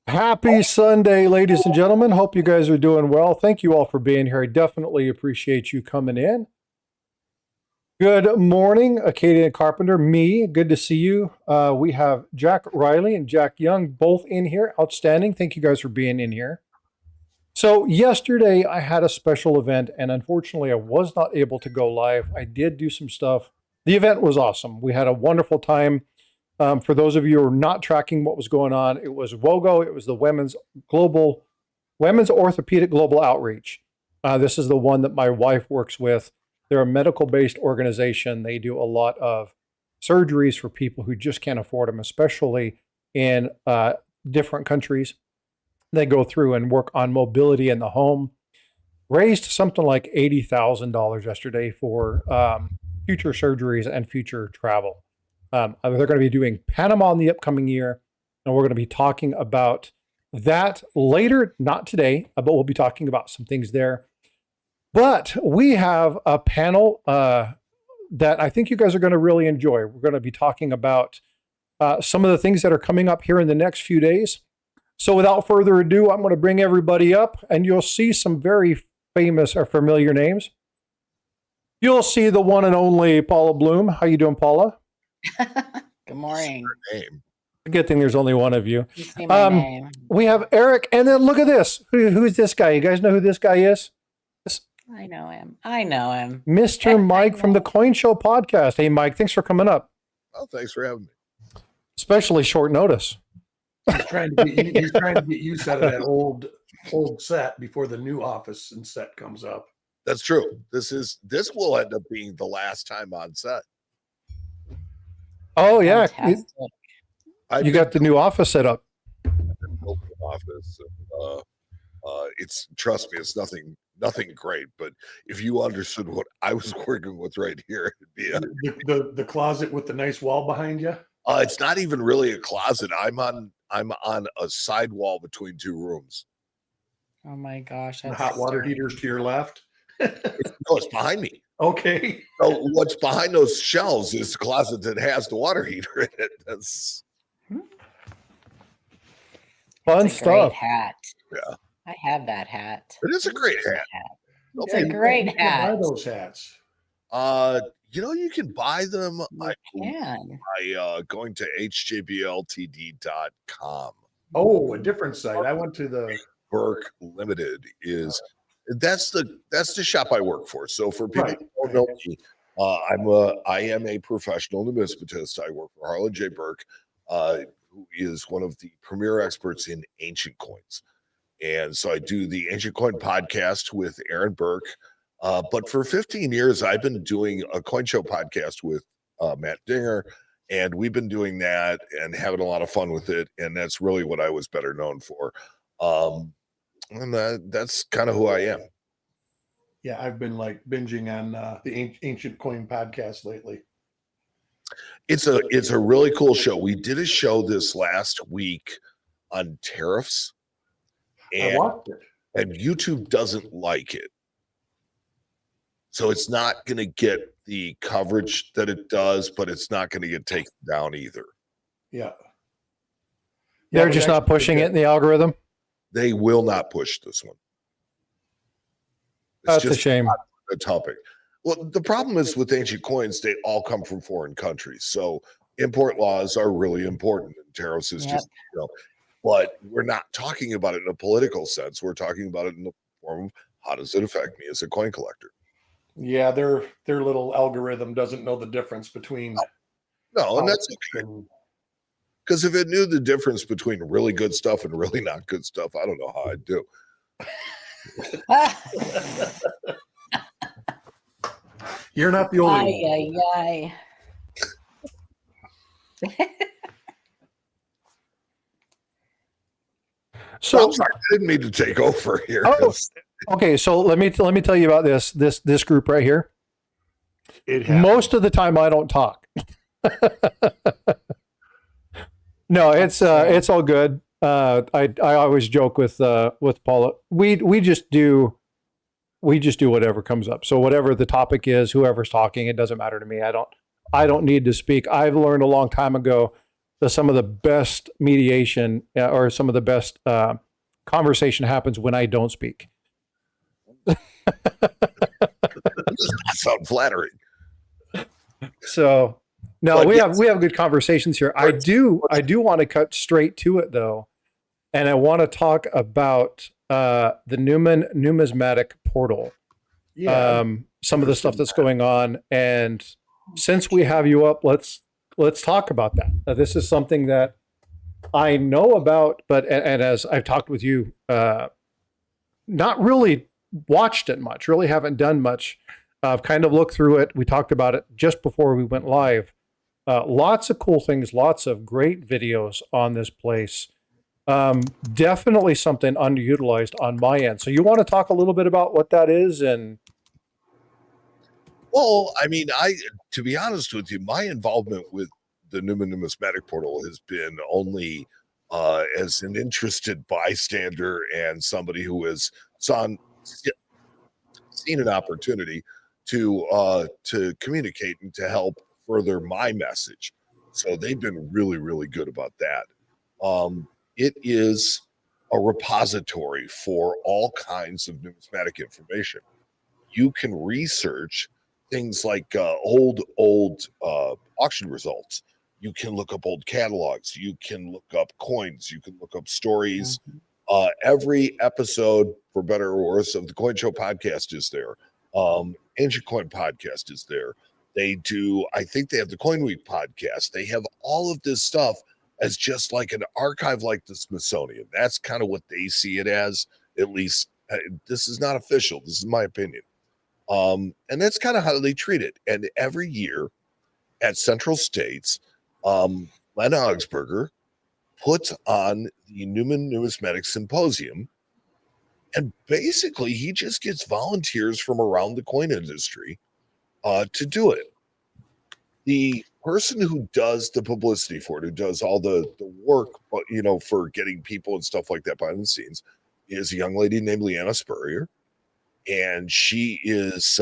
Happy Sunday, ladies and gentlemen. Hope you guys are doing well. Thank you all for being here. I definitely appreciate you coming in. Good morning, Acadian Carpenter. Me, good to see you. We have Jack Riley and Jack Young both in here. Outstanding. Thank you guys for being in here. So yesterday I had a special event and unfortunately I was not able to go live. I did do some stuff. The event was awesome. We had a wonderful time. For those of you who are not tracking what was going on, it was WOGO. It was the Women's Orthopedic Global Outreach. This is the one that my wife works with. They're a medical-based organization. They do a lot of surgeries for people who just can't afford them, especially in different countries. They go through and work on mobility in the home. Raised something like $80,000 yesterday for future surgeries and future travel. They're going to be doing Panama in the upcoming year, and we're going to be talking about that later, not today, but we'll be talking about some things there. But we have a panel that I think you guys are going to really enjoy. We're going to be talking about some of the things that are coming up here in the next few days. So without further ado, I'm going to bring everybody up, and you'll see some very famous or familiar names. You'll see the one and only Paula Bloom. How you doing, Paula? Good morning. Good thing there's only one of you. You see my name. We have Eric, and then look at this. Who's this guy? You guys know who this guy is? I know him. Mr. Mike from the Coin Show podcast. Hey, Mike, thanks for coming up. Oh, thanks for having me. Especially short notice. He's trying to get used out of that old set before the new office and set comes up. That's true. This will end up being the last time on set. Oh yeah, you got the new office set up. Office. It's trust me, it's nothing great. But if you understood what I was working with right here, it'd be the closet with the nice wall behind you. It's not even really a closet. I'm on a side wall between two rooms. Oh my gosh! The hot water heaters to your left. No, it's behind me. Okay. So what's behind those shelves is the closet that has the water heater in it. That's fun stuff. Great hat. Yeah. I have that hat. It is a great hat. It's a great hat. Buy those hats. You can buy them by going to hjbltd.com. Oh, a different site. I went to the Burke Limited that's the shop I work for. So for people who don't know me, I am a professional numismatist. I work for Harlan J. Burke, who is one of the premier experts in ancient coins. And so I do the Ancient Coin podcast with Aaron Burke. But for 15 years, I've been doing a Coin Show podcast with Matt Dinger, and we've been doing that and having a lot of fun with it. And that's really what I was better known for. And that's kind of who I am. Yeah, I've been like binging on the Ancient Coin podcast lately. It's a really cool show. We did a show this last week on tariffs. And, I watched it. And YouTube doesn't like it. So it's not going to get the coverage that it does, but it's not going to get taken down either. Yeah. They're just not pushing it in the algorithm? They will not push this one. That's a shame. A topic. Well, the problem is with ancient coins, they all come from foreign countries. So import laws are really important. And tariffs is just, but we're not talking about it in a political sense. We're talking about it in the form of how does it affect me as a coin collector? Yeah, their little algorithm doesn't know the difference between. No, and that's okay. Because if it knew the difference between really good stuff and really not good stuff, I don't know how I'd do. You're not the only one. So I'm sorry, I didn't mean to take over here. Oh, okay, so let me tell you about this group right here. Most of the time, I don't talk. No, it's all good. I always joke with Paula. We just do whatever comes up. So whatever the topic is, whoever's talking, it doesn't matter to me. I don't need to speak. I've learned a long time ago some of the best mediation or some of the best conversation happens when I don't speak. Does not sound flattering. So no, But we yes. have good conversations here. I do want to cut straight to it though, and I want to talk about the Newman numismatic portal. Yeah. Some of the stuff that's going on, and since we have you up, let's talk about that. This is something that I know about, but and as I've talked with you, not really watched it much, really haven't done much. I've kind of looked through it. We talked about it just before we went live. Lots of cool things, lots of great videos on this place. Definitely something underutilized on my end. So you want to talk a little bit about what that is? And Well, I mean, to be honest with you, my involvement with the Newman Numismatic Portal has been only as an interested bystander and somebody who has seen an opportunity to communicate and to help further my message. So they've been really, really good about that. It is a repository for all kinds of numismatic information. You can research things like old auction results. You can look up old catalogs. You can look up coins. You can look up stories. Every episode, for better or worse, of the Coin Show podcast is there. Ancient Coin podcast is there. They do, I think they have the Coin Week podcast. They have all of this stuff as just like an archive like the Smithsonian. That's kind of what they see it as, at least. This is not official. This is my opinion. And that's kind of how they treat it. And every year at Central States, Len Augsburger puts on the Newman Numismatic Symposium. And basically, he just gets volunteers from around the coin industry to do it. The person who does the publicity for it, who does all the work, for getting people and stuff like that behind the scenes, is a young lady named Leanna Spurrier. And she is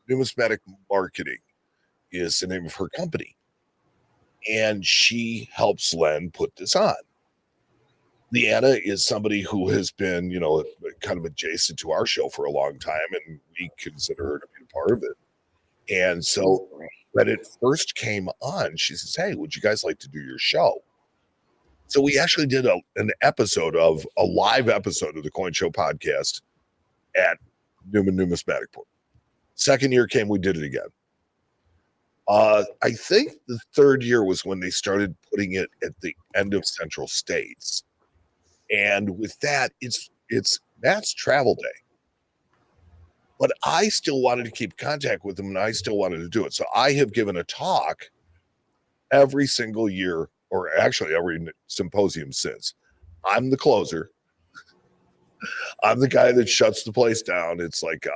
Numismatic Marketing is the name of her company. And she helps Len put this on. Leanna is somebody who has been, kind of adjacent to our show for a long time, and we consider her to be a part of it. And so when it first came on, she says, "Hey, would you guys like to do your show?" So we actually did a live episode of the Coin Show podcast at Newman Numismatic Portal. Second year came, we did it again. I think the third year was when they started putting it at the end of Central States. And with that, it's Matt's travel day. But I still wanted to keep contact with him, and I still wanted to do it. So I have given a talk every single year, or actually every symposium since. I'm the closer. I'm the guy that shuts the place down. It's like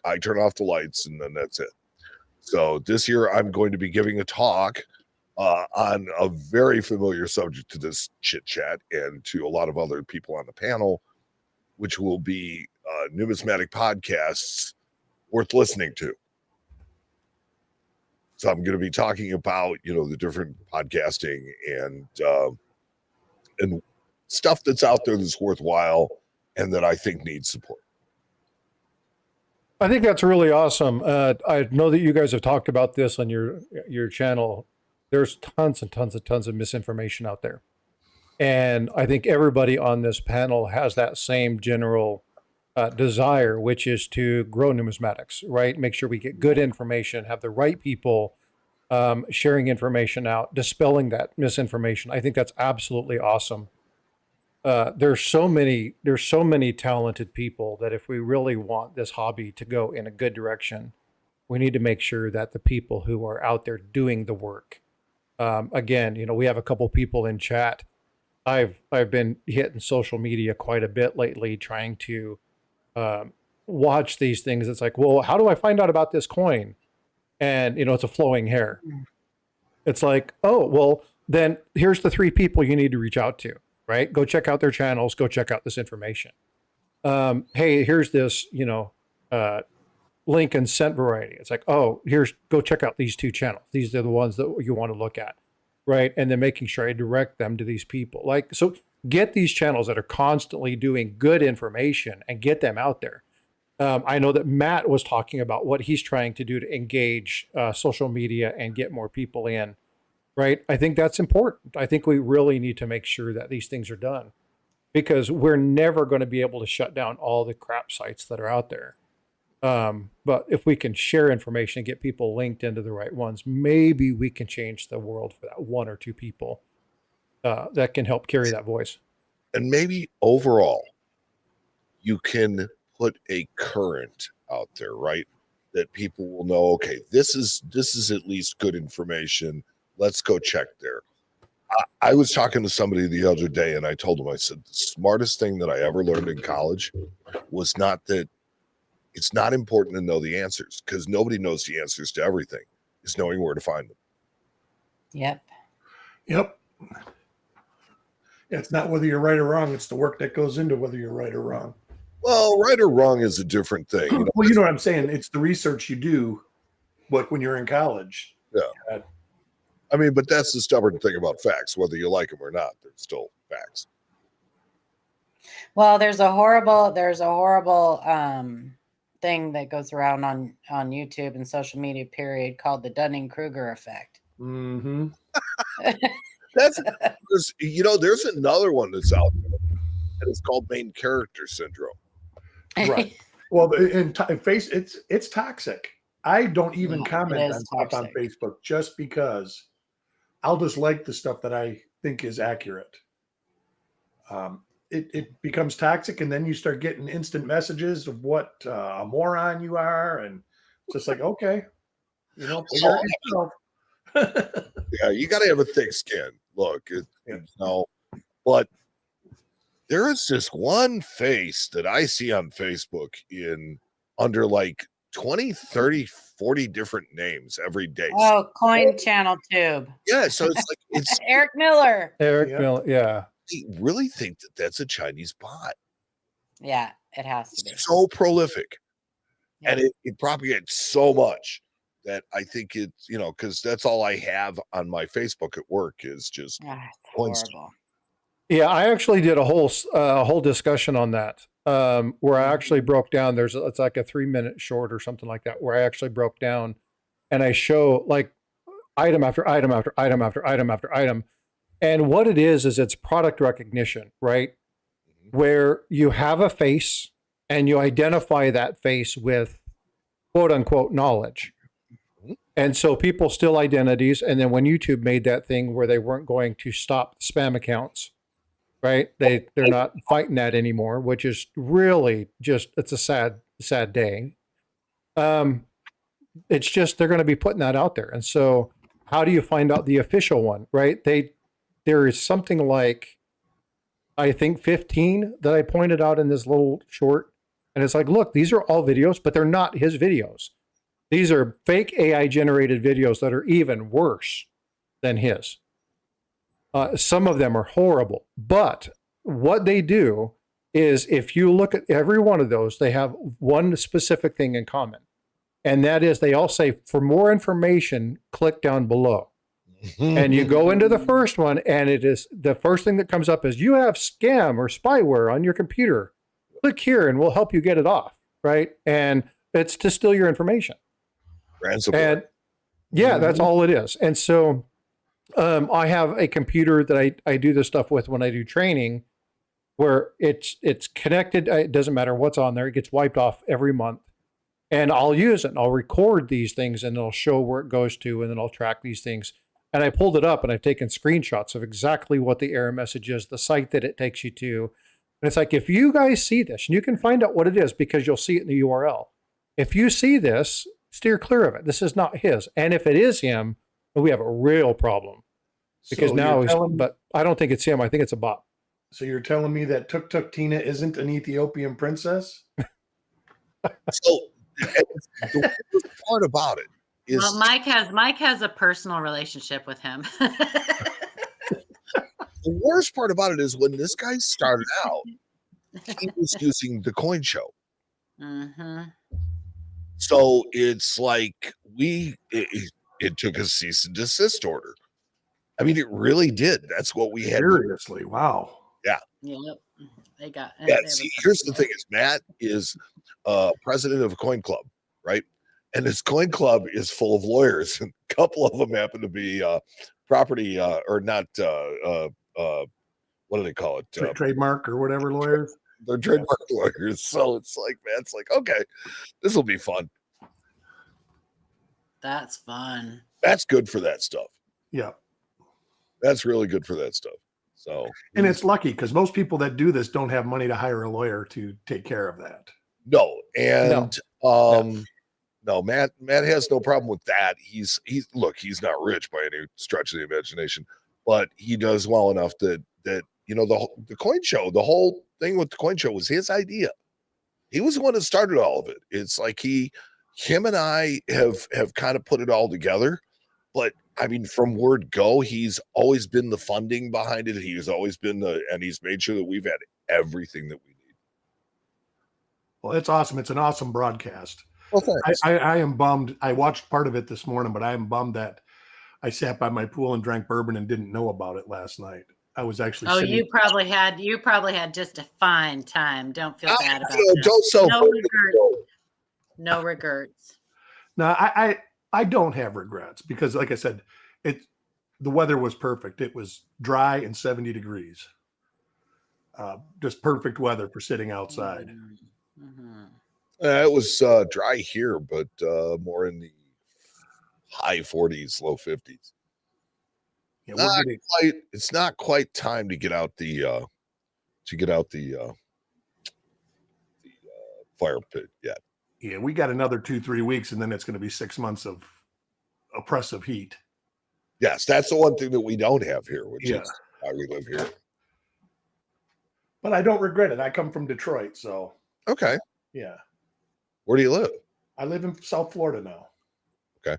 I turn off the lights, and then that's it. So this year I'm going to be giving a talk on a very familiar subject to this chit chat and to a lot of other people on the panel, which will be numismatic podcasts worth listening to. So I'm going to be talking about, the different podcasting and stuff that's out there that's worthwhile and that I think needs support. I think that's really awesome. I know that you guys have talked about this on your channel. There's tons and tons and tons of misinformation out there. And I think everybody on this panel has that same general desire, which is to grow numismatics, right? Make sure we get good information, have the right people sharing information out, dispelling that misinformation. I think that's absolutely awesome. There's so many talented people that if we really want this hobby to go in a good direction, we need to make sure that the people who are out there doing the work, again, we have a couple people in chat. I've been hitting social media quite a bit lately, trying to watch these things. It's like, well, how do I find out about this coin? And it's a flowing hair. It's like, oh, well, then here's the 3 people you need to reach out to. Right? Go check out their channels. Go check out this information. Hey, here's this, link and cent variety. It's like, oh, go check out these 2 channels. These are the ones that you want to look at. right? And then making sure I direct them to these people. Like, so get these channels that are constantly doing good information and get them out there. I know that Matt was talking about what he's trying to do to engage social media and get more people in, right? I think that's important. I think we really need to make sure that these things are done, because we're never going to be able to shut down all the crap sites that are out there. But if we can share information and get people linked into the right ones, maybe we can change the world for that one or two people that can help carry that voice. And maybe overall, you can put a current out there, right? That people will know, okay, this is at least good information. Let's go check there. I was talking to somebody the other day, and I told him, I said, the smartest thing that I ever learned in college was not that it's not important to know the answers, because nobody knows the answers to everything. It's knowing where to find them. Yep. Yep. It's not whether you're right or wrong. It's the work that goes into whether you're right or wrong. Well, right or wrong is a different thing. Well, you know what I'm saying? It's the research you do, like when you're in college. Yeah. I mean, but that's the stubborn thing about facts. Whether you like them or not, they're still facts. Well, there's a horrible thing that goes around on YouTube and social media, period, called the Dunning-Kruger effect. Mm-hmm. That's, there's another one that's out there, and it's called main character syndrome. Right. Well, it's toxic. I don't even comment on stuff on Facebook just because I'll just like the stuff that I think is accurate. It becomes toxic, and then you start getting instant messages of what a moron you are, and it's just like, okay, figure it yourself. Yeah, you got to have a thick skin. Look, but there is this one face that I see on Facebook under like 20, 30, 40 different names every day. Oh, Coin Channel Tube. Yeah, so it's Eric Miller. Miller, yeah. I really think that that's a Chinese bot. Yeah, it has to be. So prolific. Yeah. And it propagates so much that I think it's, because that's all I have on my Facebook at work is just horrible. Yeah, I actually did a whole discussion on that, where I actually broke down. It's like a 3-minute short or something like that, where I actually broke down, and I show like item after item after item after item after item, and what it is it's product recognition, right? Mm-hmm. Where you have a face and you identify that face with quote unquote knowledge. And so people steal identities. And then when YouTube made that thing where they weren't going to stop spam accounts, right? They're not fighting that anymore, which is really it's a sad day. It's just, they're going to be putting that out there. And so how do you find out the official one, right? There is something like, I think 15 that I pointed out in this little short. And it's like, look, these are all videos, but they're not his videos. These are fake AI generated videos that are even worse than his. Some of them are horrible, but what they do is if you look at every one of those, they have one specific thing in common. And that is they all say, for more information, click down below. And you go into the first one, and it is the first thing that comes up is you have scam or spyware on your computer. Click here and we'll help you get it off, right? And it's to steal your information. And yeah, that's all it is. And so I have a computer that I do this stuff with when I do training, where it's connected. It doesn't matter what's on there. It gets wiped off every month. And I'll use it and I'll record these things and it'll show where it goes to, and then I'll track these things. And I pulled it up and I've taken screenshots of exactly what the error message is, the site that it takes you to. And it's like, if you guys see this, and you can find out what it is because you'll see it in the URL. If you see this, steer clear of it. This is not his. And if it is him, we have a real problem. Because so now but I don't think it's him. I think it's a bot. So you're telling me that Tuk Tuk Tina isn't an Ethiopian princess? So the part about it is, well, Mike has a personal relationship with him. the worst part about it is when this guy started out, he was using the coin show. Mm-hmm. So it's like it took a cease and desist order. I mean, it really did. That's what we had. Seriously, wow. Yep. They got. Yeah. See, here's the thing: is Matt is president of a coin club, right? And this coin club is full of lawyers, and a couple of them happen to be property or not. What do they call it? Trademark or whatever lawyers. They're trademark lawyers. So it's like, man, it's like, okay, this will be fun. That's fun. That's good for that stuff. Yeah. That's really good for that stuff. So, and it's lucky because most people that do this don't have money to hire a lawyer to take care of that. No. And, no, Matt has no problem with that. He's not rich by any stretch of the imagination, but he does well enough that the coin show, the whole thing with the coin show was his idea. He was the one that started all of it. It's like him and I have kind of put it all together. But I mean, from word go, he's always been the funding behind it. He's always been and he's made sure that we've had everything that we need. Well, it's awesome. It's an awesome broadcast. Well, thanks. I am bummed. I watched part of it this morning, but I am bummed that I sat by my pool and drank bourbon and didn't know about it last night. I was actually. Oh, you probably had just a fine time. Don't feel bad about it. No regrets. No, I don't have regrets because, like I said, the weather was perfect. It was dry and 70 degrees. Just perfect weather for sitting outside. Mm-hmm. It was dry here, but more in the high 40s, low 50s. Yeah, it's not quite time to get out the fire pit yet. Yeah, we got another 2-3 weeks, and then it's going to be 6 months of oppressive heat. Yes, that's the one thing that we don't have here, which is how we live here. But I don't regret it. I come from Detroit, so okay. Yeah. Where do you live? I live in South Florida now. Okay.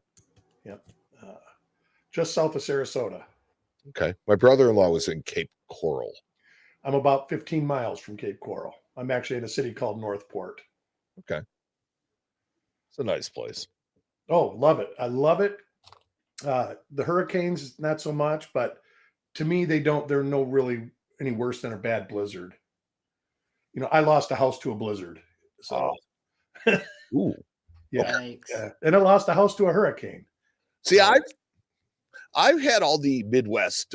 Yep. Just south of Sarasota. Okay. My brother-in-law was in Cape Coral. I'm about 15 miles from Cape Coral. I'm actually in a city called Northport. Okay. It's a nice place. Oh, love it. I love it. The hurricanes, not so much, but to me, they're no really any worse than a bad blizzard. I lost a house to a blizzard. So, ooh. Yeah. And I lost a house to a hurricane. See, I've had all the Midwest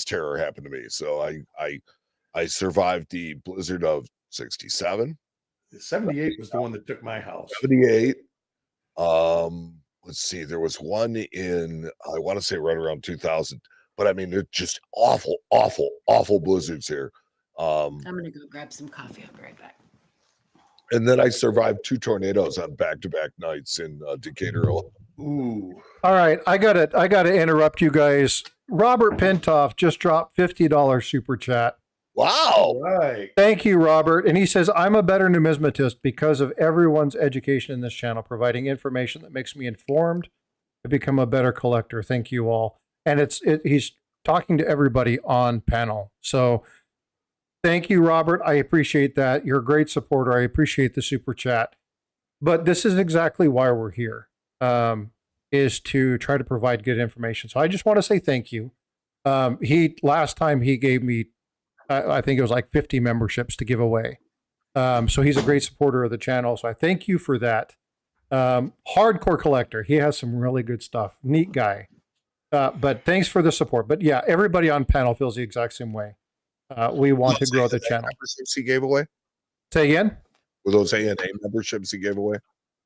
terror happen to me. So I survived the blizzard of 67. 78 was the one that took my house. 78. Let's see. There was one in, I want to say right around 2000, but I mean, they're just awful, awful, awful blizzards here. I'm going to go grab some coffee. I'll be right back. And then I survived 2 tornadoes on back-to-back nights in Decatur. Ooh. All right. I gotta interrupt you guys. Robert Pintoff just dropped $50 super chat. Wow. Right. Thank you, Robert. And he says, I'm a better numismatist because of everyone's education in this channel, providing information that makes me informed to become a better collector. Thank you all. And he's talking to everybody on panel. So thank you, Robert. I appreciate that. You're a great supporter. I appreciate the super chat. But this is exactly why we're here, is to try to provide good information. So I just want to say thank you. Last time he gave me, I think it was like 50 memberships to give away. So he's a great supporter of the channel. So I thank you for that. Hardcore collector. He has some really good stuff. Neat guy. But thanks for the support. But yeah, everybody on panel feels the exact same way. We want to grow the channel. Memberships he gave away? Say again? Were those ANA memberships he gave away?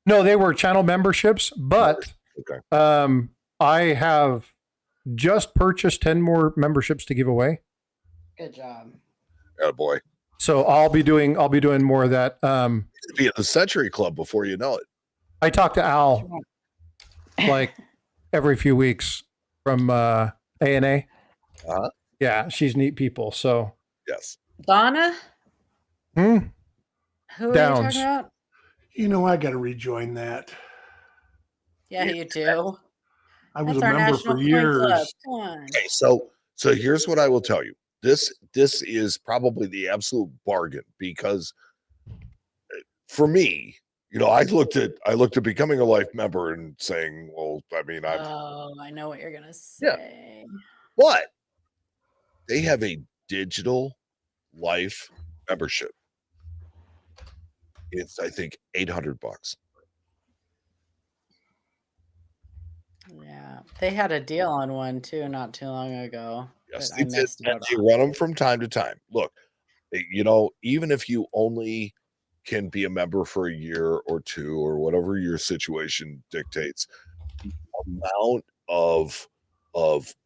No, they were channel memberships, but okay. I have just purchased 10 more memberships to give away. Good job. Oh boy. So I'll be doing more of that. Be at the Century Club before you know it. I talk to Al like every few weeks from ANA. Uh-huh. Yeah, she's neat people. So yes. Donna? Who are you talking about? I got to rejoin that. Yeah, you do. I was a member for years. Come on. Okay, so here's what I will tell you. This is probably the absolute bargain because for me, I looked at becoming a life member and saying, well, I mean, I know what you're gonna say. But they have a digital life membership. It's, I think, $800. Yeah, they had a deal on one too not too long ago. Yes, I missed out they on. run them from time to time. Look, even if you only can be a member for a year or two or whatever your situation dictates, the amount of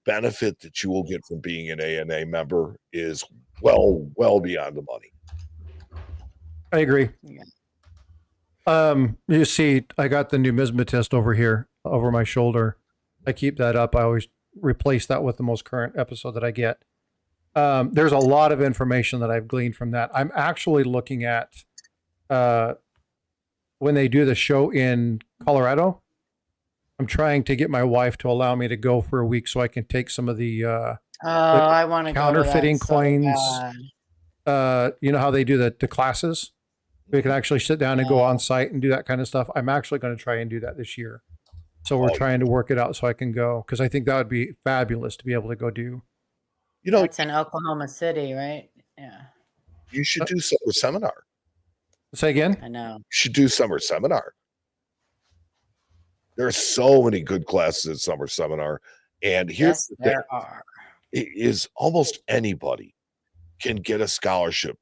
benefit that you will get from being an ANA member is well beyond the money. I agree. Yeah. You see, I got the numismatist over here over my shoulder. I keep that up. I always replace that with the most current episode that I get. There's a lot of information that I've gleaned from that. I'm actually looking at when they do the show in Colorado. I'm trying to get my wife to allow me to go for a week so I can take some of the I want to counterfeiting go to coins. that so You know how they do the classes? We can actually sit down and go on site and do that kind of stuff. I'm actually going to try and do that this year. So we're trying to work it out so I can go, because I think that would be fabulous to be able to go do. It's in Oklahoma City, right? Yeah. You should do summer seminar. Say again? I know. You should do summer seminar. There are so many good classes at summer seminar. And here's the thing. There are. It is almost anybody can get a scholarship,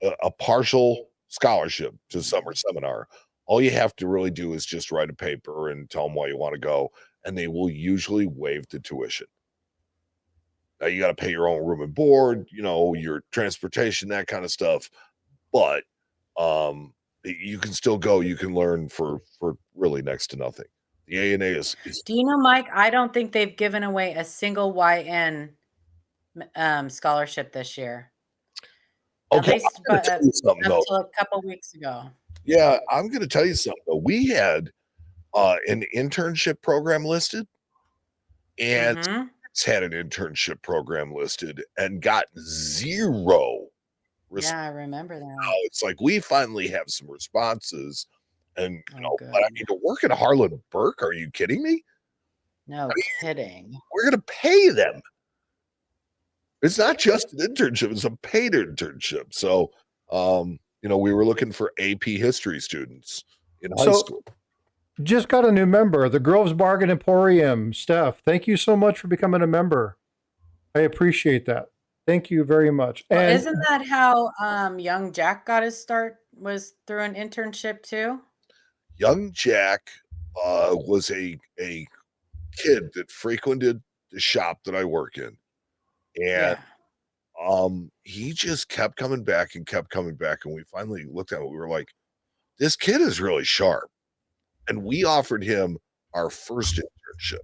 a partial scholarship to summer seminar. All you have to really do is just write a paper and tell them why you want to go, and they will usually waive the tuition. Now you got to pay your own room and board, your transportation, that kind of stuff. But you can still go. You can learn for really next to nothing. The ANA is. Do you know, Mike? I don't think they've given away a single YN scholarship this year. Okay, At least up until a couple weeks ago. Yeah, I'm going to tell you something. Though. We had an internship program listed, and it's had an internship program listed and got zero. Yeah, I remember that. It's like we finally have some responses, and but I mean, to work at Harlan Burke, are you kidding me? No kidding. We're going to pay them. It's not just an internship; it's a paid internship. So, we were looking for AP history students in high school. Just got a new member, the Groves Bargain Emporium. Steph, thank you so much for becoming a member. I appreciate that. Thank you very much. And isn't that how young Jack got his start? Was through an internship too? Young Jack was a kid that frequented the shop that I work in, and he just kept coming back and kept coming back, and we finally looked at it. We were like, this kid is really sharp, and we offered him our first internship.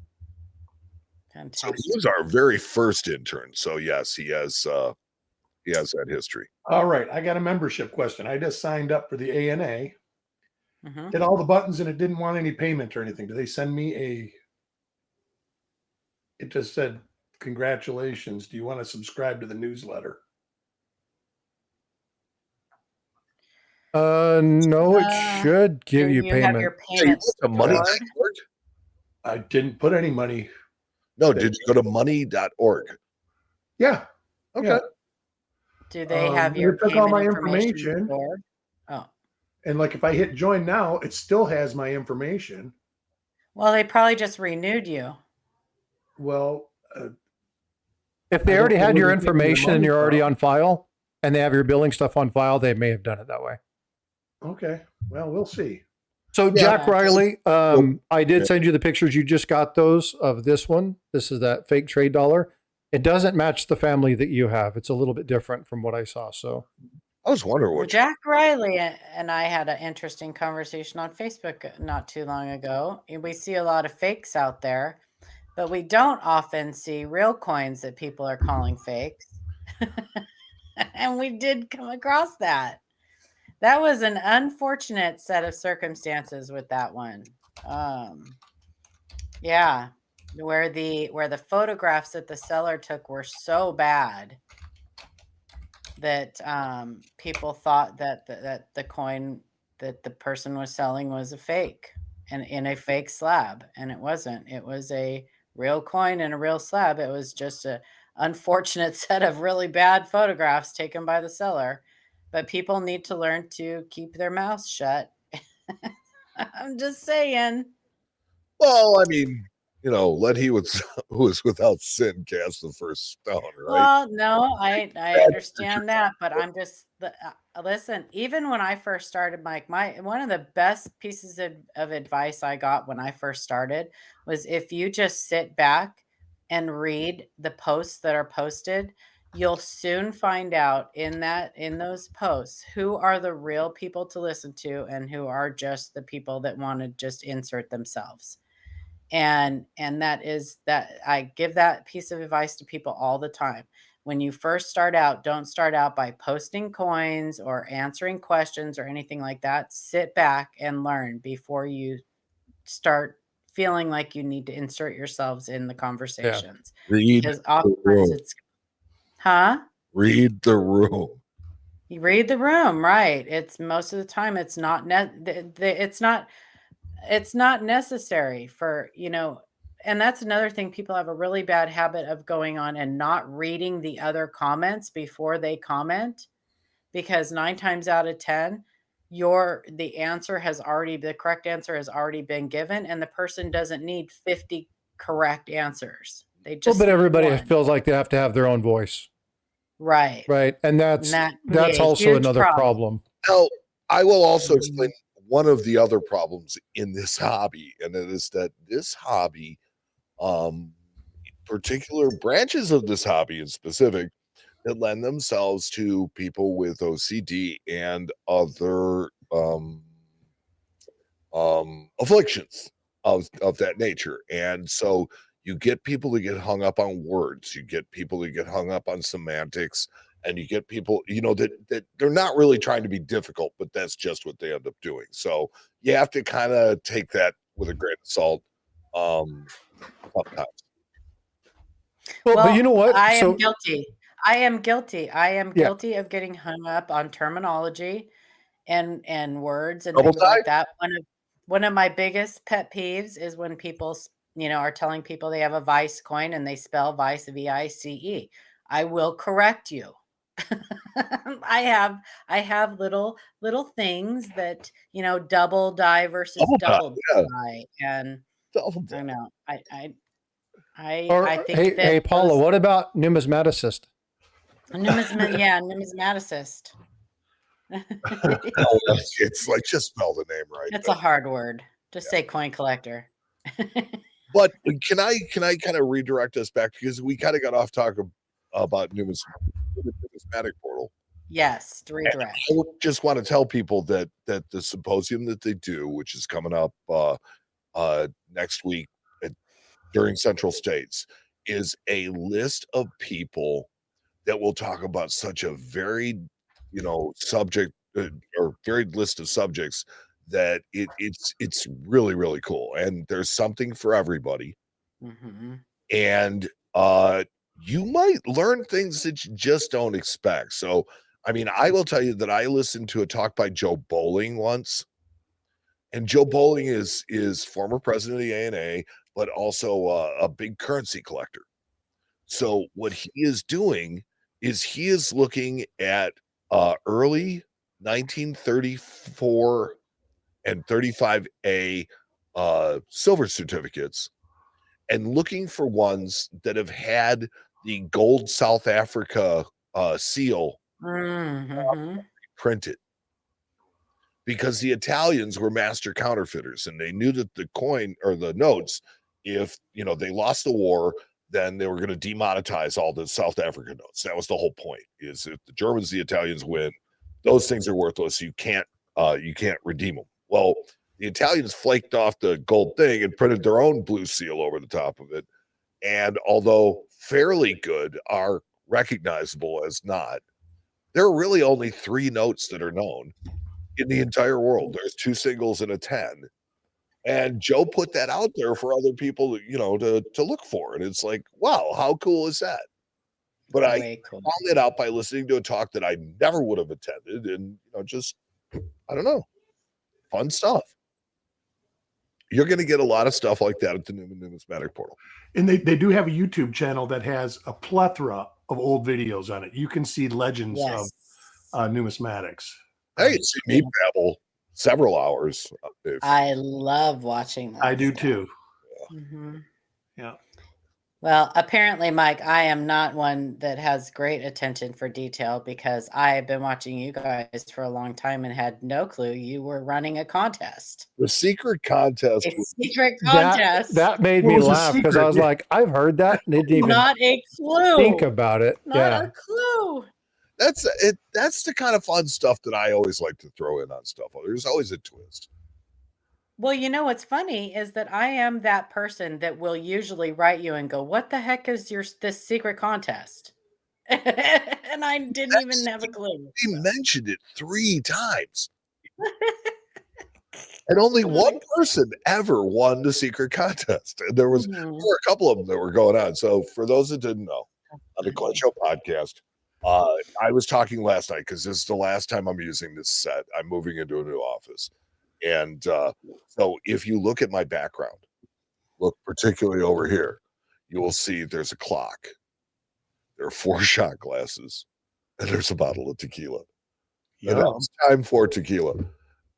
Fantastic. So he was our very first intern. So yes, he has that history. All right, I got a membership question. I just signed up for the ANA. Hit all the buttons, and it didn't want any payment or anything. Do they send me it just said, congratulations. Do you want to subscribe to the newsletter? No, it should give you payment. Have your payments I didn't put any money. No, did you go to money.org? Yeah. Okay. Yeah. Do they have your took all my information? Oh. And like if I hit join now, it still has my information. Well, they probably just renewed you. Well, if they already had your information and you're already on file and they have your billing stuff on file, they may have done it that way. Okay. Well, we'll see. So Jack Riley, I did send you the pictures. You just got those of this one. This is that fake trade dollar. It doesn't match the family that you have. It's a little bit different from what I saw. So I was wondering what Jack Riley and I had an interesting conversation on Facebook not too long ago. We see a lot of fakes out there, but we don't often see real coins that people are calling fakes. And we did come across that. That was an unfortunate set of circumstances with that one. Yeah, where the photographs that the seller took were so bad that people thought that the coin that the person was selling was a fake and in a fake slab, and it wasn't. It was a real coin and a real slab. It was just a unfortunate set of really bad photographs taken by the seller. But people need to learn to keep their mouths shut. I'm just saying. Well, I mean, let he who is without sin cast the first stone, right? Well, no, I understand that, but I'm just listen. Even when I first started, Mike, one of the best pieces of advice I got when I first started was if you just sit back and read the posts that are posted, you'll soon find out in those posts who are the real people to listen to and who are just the people that want to just insert themselves. And that I give that piece of advice to people all the time. When you first start out, don't start out by posting coins or answering questions or anything like that. Sit back and learn before you start feeling like you need to insert yourselves in the conversations. Read Because the oftentimes room. Read the room. You read the room, right? It's most of the time it's not it's not necessary for, and that's another thing. People have a really bad habit of going on and not reading the other comments before they comment, because 9 times out of 10, the correct answer has already been given, and the person doesn't need 50 correct answers. They just but everybody one. feels like they have to have their own voice. Right. And that's also another problem. Now, I will also explain one of the other problems in this hobby, and it is that this hobby, particular branches of this hobby in specific, that lend themselves to people with OCD and other afflictions of that nature. And so you get people to get hung up on words, you get people to get hung up on semantics, and you get people, that they're not really trying to be difficult, but that's just what they end up doing. So you have to kind of take that with a grain of salt sometimes. Well, but you know what? I am guilty. I am guilty of getting hung up on terminology and words and things like that. One of my biggest pet peeves is when people, are telling people they have a Vice coin and they spell Vice VICE. I will correct you. I have little things that, double die versus double die, and I know I think hey Paula, what about numismaticist? Numismaticist. It's like, just spell the name right. It's a hard word. Just say coin collector. But can I kind of redirect us back, because we kind of got off talk about numismatic portal? Yes, redirect. I just want to tell people that the symposium that they do, which is coming up next week during Central States, is a list of people that will talk about such a varied, subject or varied list of subjects that it's really, really cool. And there's something for everybody. Mm-hmm. And you might learn things that you just don't expect. So, I mean, I will tell you that I listened to a talk by Joe Bowling once. And Joe Bowling is former president of the ANA, but also a big currency collector. So what he is doing is he is looking at early 1934 and 35A silver certificates, and looking for ones that have had the gold South Africa seal printed, because the Italians were master counterfeiters, and they knew that the coin or the notes, if they lost the war, then they were going to demonetize all the South African notes. That was the whole point, is if the Germans, the Italians win, those things are worthless. You can't redeem them. Well, the Italians flaked off the gold thing and printed their own blue seal over the top of it. And although fairly good, are recognizable as not. There are really only 3 notes that are known in the entire world. There's 2 singles and a 10. And Joe put that out there for other people, to look for. And it's like, wow, how cool is that? But I found it out by listening to a talk that I never would have attended. And, I don't know. fun stuff. You're going to get a lot of stuff like that at the Newman Numismatic Portal. And they do have a YouTube channel that has a plethora of old videos on it. You can see legends of numismatics. Hey, you see me babble several hours. I love watching that. I do too. Yeah. Mm-hmm. Yeah. Well, apparently, Mike, I am not one that has great attention for detail because I have been watching you guys for a long time and had no clue you were running a contest. The secret contest. That made me laugh because I was like, I've heard that and didn't even not a clue. think about it. Not a clue. That's it. That's the kind of fun stuff that I always like to throw in on stuff. There's always a twist. Well, you know what's funny is that I am that person that will usually write you and go, "What the heck is this secret contest?" And I didn't even have a clue. He mentioned it 3 times. And only one person ever won the secret contest. And there were a couple of them that were going on. So for those that didn't know, on the Glenn Show podcast, I was talking last night because this is the last time I'm using this set. I'm moving into a new office. And so if you look at my background, look particularly over here, you will see there's a clock. There are 4 shot glasses, and there's a bottle of tequila. Yeah. And it's time for tequila.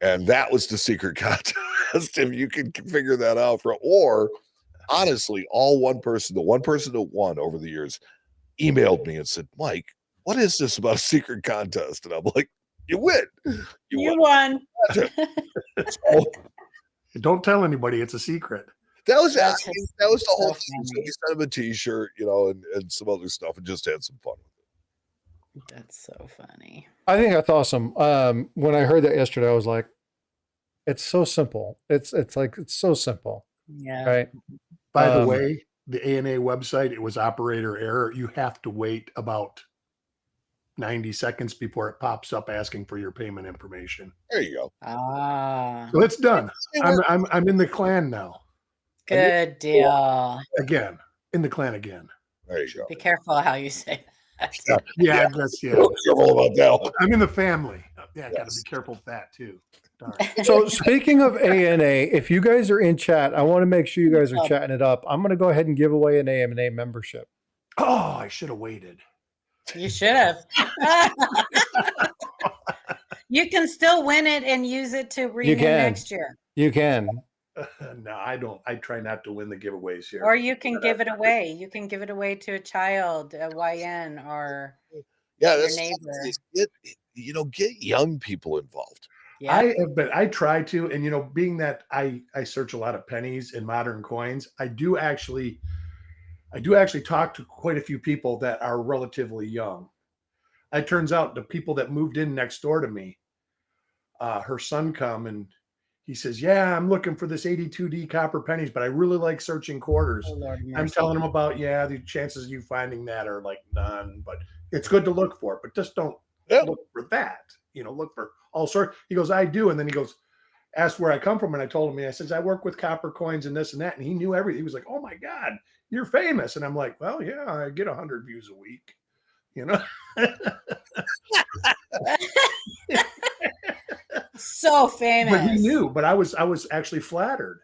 And that was the secret contest. If you can figure that out or honestly, the one person that won over the years emailed me and said, Mike, what is this about a secret contest? And I'm like, you win. You won. So, don't tell anybody, it's a secret. That was the whole thing. So we sent him a t-shirt, and some other stuff and just had some fun with it. That's so funny. I think that's awesome. When I heard that yesterday, I was like, it's so simple. It's so simple. Yeah. Right. By the way, the ANA website, it was operator error. You have to wait about 90 seconds before it pops up asking for your payment information. There you go. So it's done. I'm in the clan now. Good deal. Again, in the clan again. There you go. Be careful how you say that. Yeah, I guess, yeah. Be careful about that. I'm in the family. Yeah, I got to be careful with that too. Darn. So speaking of ANA, if you guys are in chat, I want to make sure you guys are chatting it up. I'm going to go ahead and give away an ANA membership. Oh, I should have waited. You should have. You can still win it and use it to renew next year. You can. No, I don't. I try not to win the giveaways here. Or you can give it away. You can give it away to a child, a YN, or your neighbor. Get young people involved. Yeah. I try to, and being that I search a lot of pennies and modern coins, I do actually talk to quite a few people that are relatively young. It turns out the people that moved in next door to me, her son come and he says, yeah, I'm looking for this 82D copper pennies, but I really like searching quarters. I'm telling him about, the chances of you finding that are like none, but it's good to look for, but just don't look for that, look for all sorts. He goes, I do. And then he goes, asked where I come from. And I told him, I says, I work with copper coins and this and that. And he knew everything. He was like, oh my God, you're famous. And I'm like, well, yeah, I get 100 views a week, So famous. But he knew, but I was actually flattered.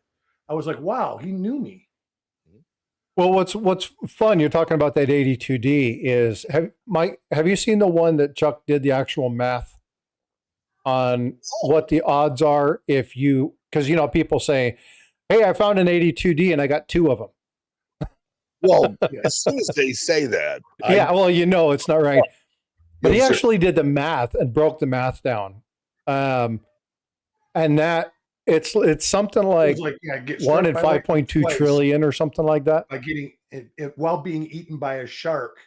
I was like, wow, he knew me. Well, what's fun, you're talking about that 82D is, have you seen the one that Chuck did the actual math on what the odds are if you, because people say, hey, I found an 82D and I got 2 of them. Well, as soon as they say that. It's not right. But he actually did the math and broke the math down. And that it's something like 1 in 5.2 trillion or something like that. By getting it while being eaten by a shark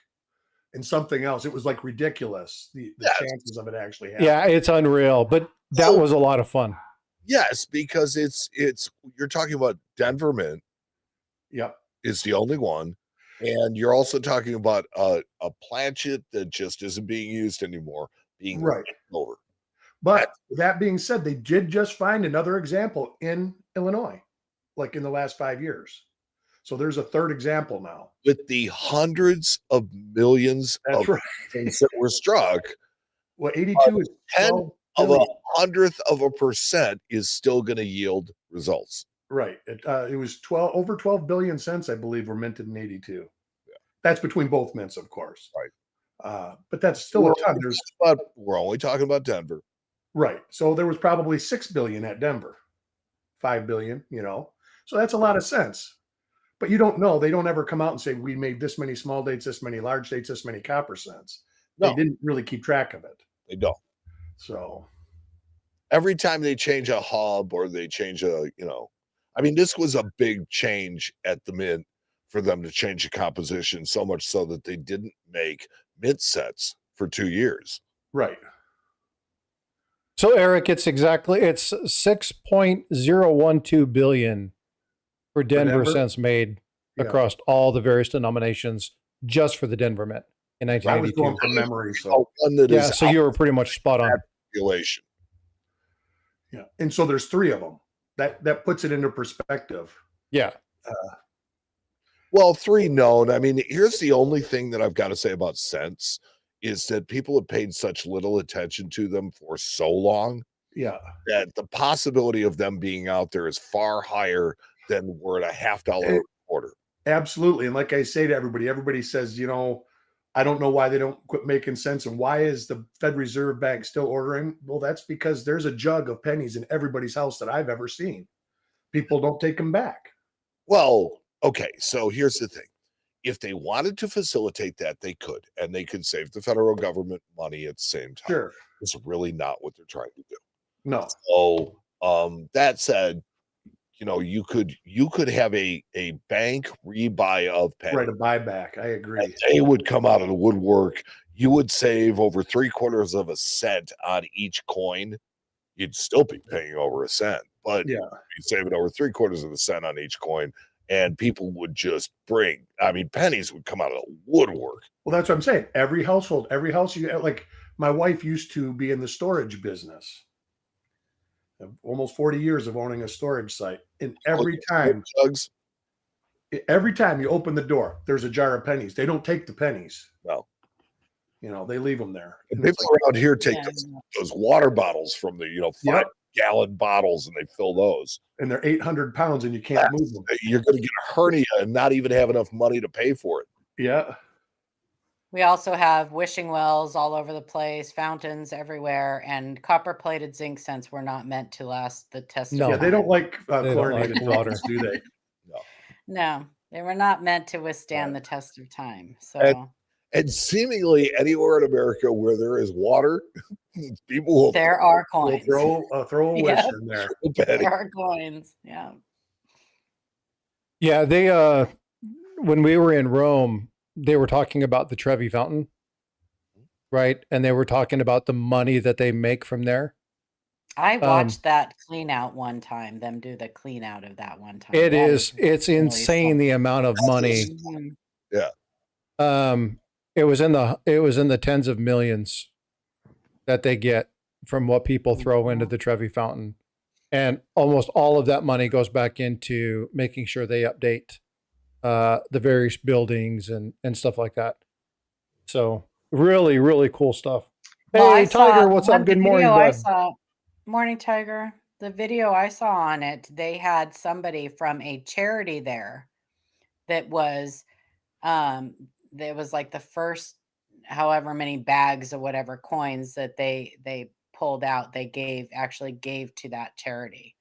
and something else. It was like ridiculous. The chances of it actually happening. Yeah, it's unreal. But that was a lot of fun. Yes, because it's you're talking about Denver Mint. Yep. Is the only one. And you're also talking about a planchet that just isn't being used anymore, being right over. But that being said, they did just find another example in Illinois, like in the last 5 years. So there's a third example now. With the hundreds of millions of things that were struck. Well, 82 is 10 of 0.01% is still going to yield results. Right. It was over 12 billion cents, I believe, were minted in 82. Yeah. That's between both mints, of course. Right. But that's still a ton. We're only talking about Denver. Right. So there was probably 6 billion at Denver, 5 billion, so that's a lot of cents. But you don't know. They don't ever come out and say, we made this many small dates, this many large dates, this many copper cents. No. They didn't really keep track of it. They don't. So every time they change a hub or they change this was a big change at the mint for them to change the composition, so much so that they didn't make mint sets for 2 years. Right. So Eric, it's 6.012 billion for Denver cents made across all the various denominations just for the Denver Mint in 1982. I was going from memory, so so you were pretty much spot on. Population. Yeah, and so there's 3 of them. That puts it into perspective. Yeah. Well, 3 known. I mean, here's the only thing that I've got to say about cents is that people have paid such little attention to them for so long. Yeah. That the possibility of them being out there is far higher than we're at $0.50 a quarter. Absolutely. And like I say to everybody says, I don't know why they don't quit making sense. And why is the Fed Reserve Bank still ordering? Well, that's because there's a jug of pennies in everybody's house that I've ever seen. People don't take them back. Well, okay. So here's the thing. If they wanted to facilitate that, they could, and they could save the federal government money at the same time. Sure. It's really not what they're trying to do. No. So that said, you could have a bank rebuy of pennies. Right, a buyback. I agree. And they would come out of the woodwork. You would save over 3/4 of a cent on each coin. You'd still be paying over a cent, but you'd save it over 3/4 of a cent on each coin. And people would just pennies would come out of the woodwork. Well, that's what I'm saying. Every house, like my wife used to be in the storage business. Almost 40 years of owning a storage site. And every time you open the door, there's a jar of pennies. They don't take the pennies. No. They leave them there. And people around here take those water bottles from the, 5-gallon bottles, and they fill those. And they're 800 pounds and you can't move them. You're going to get a hernia and not even have enough money to pay for it. Yeah. We also have wishing wells all over the place, fountains everywhere, and copper-plated zinc cents were not meant to last the test of time. Yeah, they don't like chlorinated water, do they? No, they were not meant to withstand the test of time. So, and seemingly anywhere in America where there is water, people will are coins. Throw a wish in there. There are coins. Yeah. Yeah, they when we were in Rome, they were talking about the Trevi Fountain, right? And they were talking about the money that they make from there. I watched that clean out one time, them do the clean out of that one time. It's insane the amount of money. Yeah. It was in the tens of millions that they get from what people throw into the Trevi Fountain. And almost all of that money goes back into making sure they update the various buildings and stuff like that. So really, really cool stuff. Hey, Tiger, what's up? Good morning, bud. Morning, Tiger. The video I saw on it, they had somebody from a charity there that was like the first however many bags or whatever coins that they pulled out, they actually gave to that charity.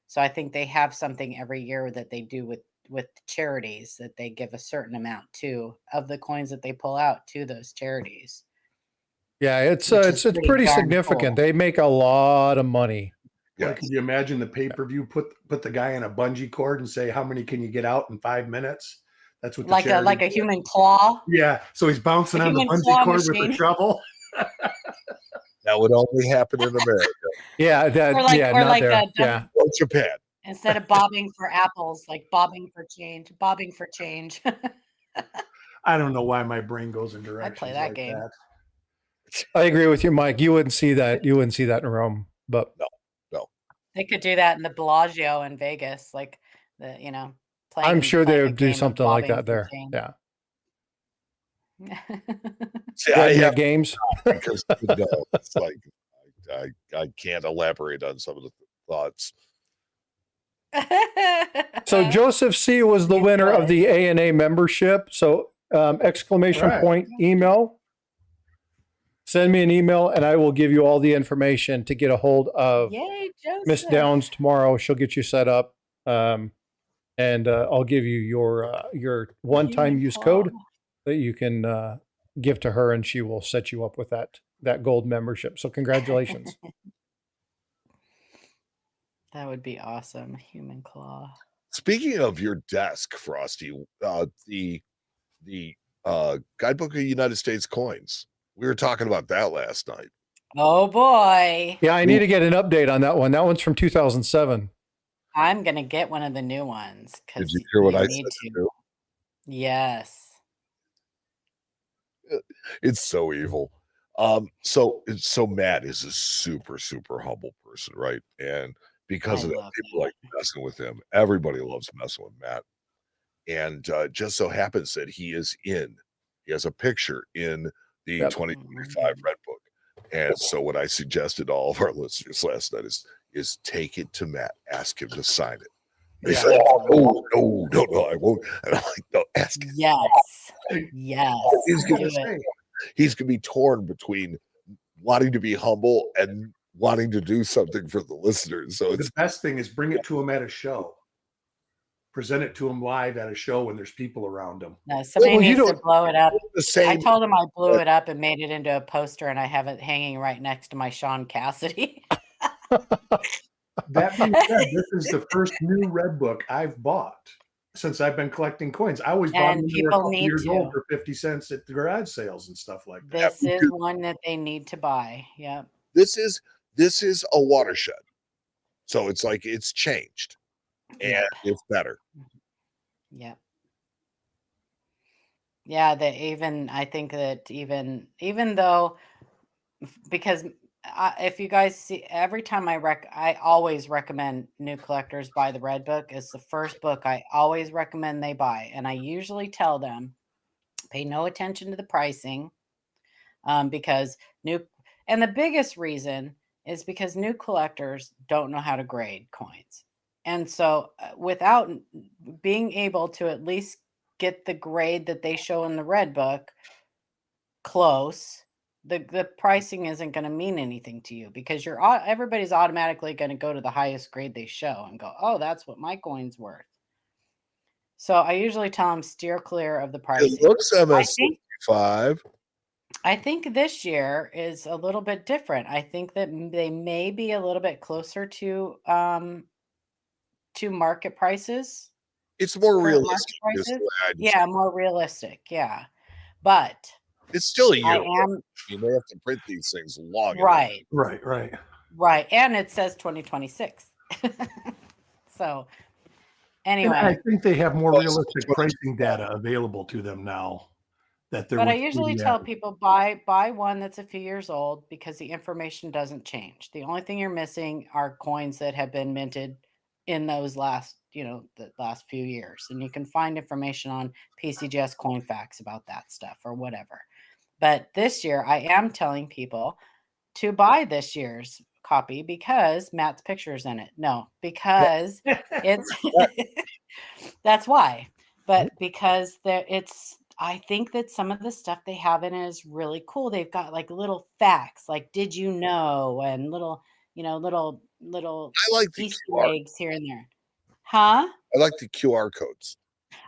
So I think they have something every year that they do with charities, that they give a certain amount of the coins that they pull out to those charities. Yeah, it's pretty significant. Cool. They make a lot of money. Yeah. Can you imagine the pay-per-view? Put the guy in a bungee cord and say, how many can you get out in 5 minutes? That's what like a human claw. Yeah. So he's bouncing on the bungee cord with the shovel. That would only happen in America. Yeah. Or Japan. Instead of bobbing for apples, like bobbing for change. I don't know why my brain goes in directions. I play that game. That. I agree with you, Mike. You wouldn't see that. You wouldn't see that in Rome, but no. They could do that in the Bellagio in Vegas, like I'm sure they would do something like that there. Change. Yeah. See, I have games because it's like I can't elaborate on some of the thoughts. So Joseph C was the winner of the ANA membership. So exclamation point email. Send me an email and I will give you all the information to get a hold of Miss Downs tomorrow. She'll get you set up. And I'll give you your one-time use code that you can give to her, and she will set you up with that gold membership. So congratulations. That would be awesome. Human claw. Speaking of your desk, Frosty, the Guidebook of United States Coins. We were talking about that last night. Oh boy. Yeah, I need to get an update on that one. That one's from 2007. I'm gonna get one of the new ones. Did you hear what I said to? Yes. It's so evil. So Matt is a super, super humble person, right? And because of that, people like messing with him. Everybody loves messing with Matt. And just so happens that he has a picture in the 2025 Red Book. And so what I suggested to all of our listeners last night is take it to Matt, ask him to sign it. And he said, "Oh, no, I won't." And I'm like, "No, ask him." Yes. Yes. He's gonna be torn between wanting to be humble and wanting to do something for the listeners. So the best thing is bring it to him at a show. Present it to him live at a show when there's people around him. No, somebody needs to blow it up. I told him I blew it up and made it into a poster, and I have it hanging right next to my Sean Cassidy. That being said, this is the first new Red Book I've bought since I've been collecting coins. I always bought them when they were a couple years old for 50 cents at the garage sales and stuff like that. This is one that they need to buy. Yeah. This is a watershed. So it's like it's changed. And it's better. Yeah. Yeah, I think that even though, because if you guys see, every time I always recommend new collectors buy the Red Book. It's the first book I always recommend they buy. And I usually tell them, pay no attention to the pricing, because and the biggest reason is because new collectors don't know how to grade coins. And so without being able to at least get the grade that they show in the Red Book close, the pricing isn't going to mean anything to you, because everybody's automatically going to go to the highest grade they show and go, oh, that's what my coin's worth. So I usually tell them steer clear of the pricing. It looks MS-65. I think this year is a little bit different. I think that they may be a little bit closer to market prices. It's more realistic. Yeah, more realistic. Yeah. But it's still a year. You may have to print these things long. Right. Right. And it says 2026. So anyway. And I think they have more realistic pricing data available to them now. But I usually tell people buy one that's a few years old, because the information doesn't change. The only thing you're missing are coins that have been minted in those the last few years. And you can find information on PCGS Coin Facts about that stuff or whatever. But this year I am telling people to buy this year's copy because Matt's picture's in it. No, because it's that's why. But because I think that some of the stuff they have in it is really cool. They've got like little facts, like did you know, and little I like the Easter QR eggs here and there. Huh? I like the QR codes.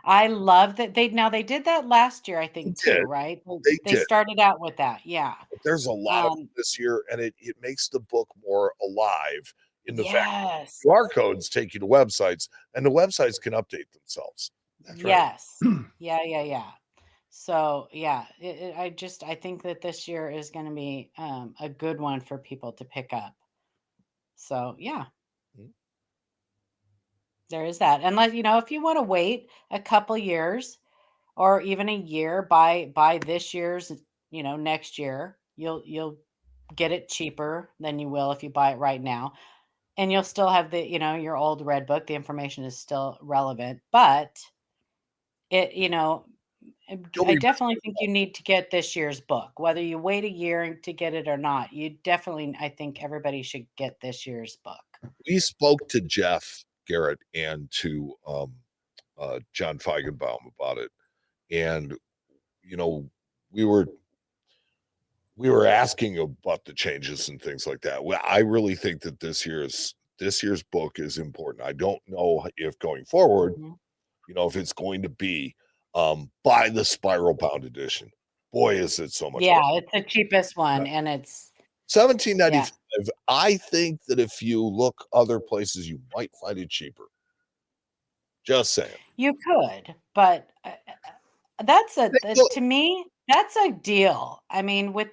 I love that they did that last year, I think, too, right? They started out with that. Yeah. There's a lot of this year, and it makes the book more alive in the fact that QR codes take you to websites, and the websites can update themselves. That's yes. Yeah. So yeah, I think that this year is going to be a good one for people to pick up. So yeah, there is that. And if you want to wait a couple years or even a year, buy this year's, next year, you'll get it cheaper than you will if you buy it right now. And you'll still have your old Red Book. The information is still relevant, but it, I definitely think you need to get this year's book, whether you wait a year to get it or not. You definitely, I think everybody should get this year's book. We spoke to Jeff Garrett and to John Feigenbaum about it, and we were asking about the changes and things like that. Well, I really think that this year's book is important. I don't know if going forward, if it's going to be buy the spiral bound edition. Boy, is it so much better. better. It's the cheapest one, and it's $17.95. Yeah. I think that if you look other places, you might find it cheaper. Just saying. You could, but to me, that's a deal. I mean, with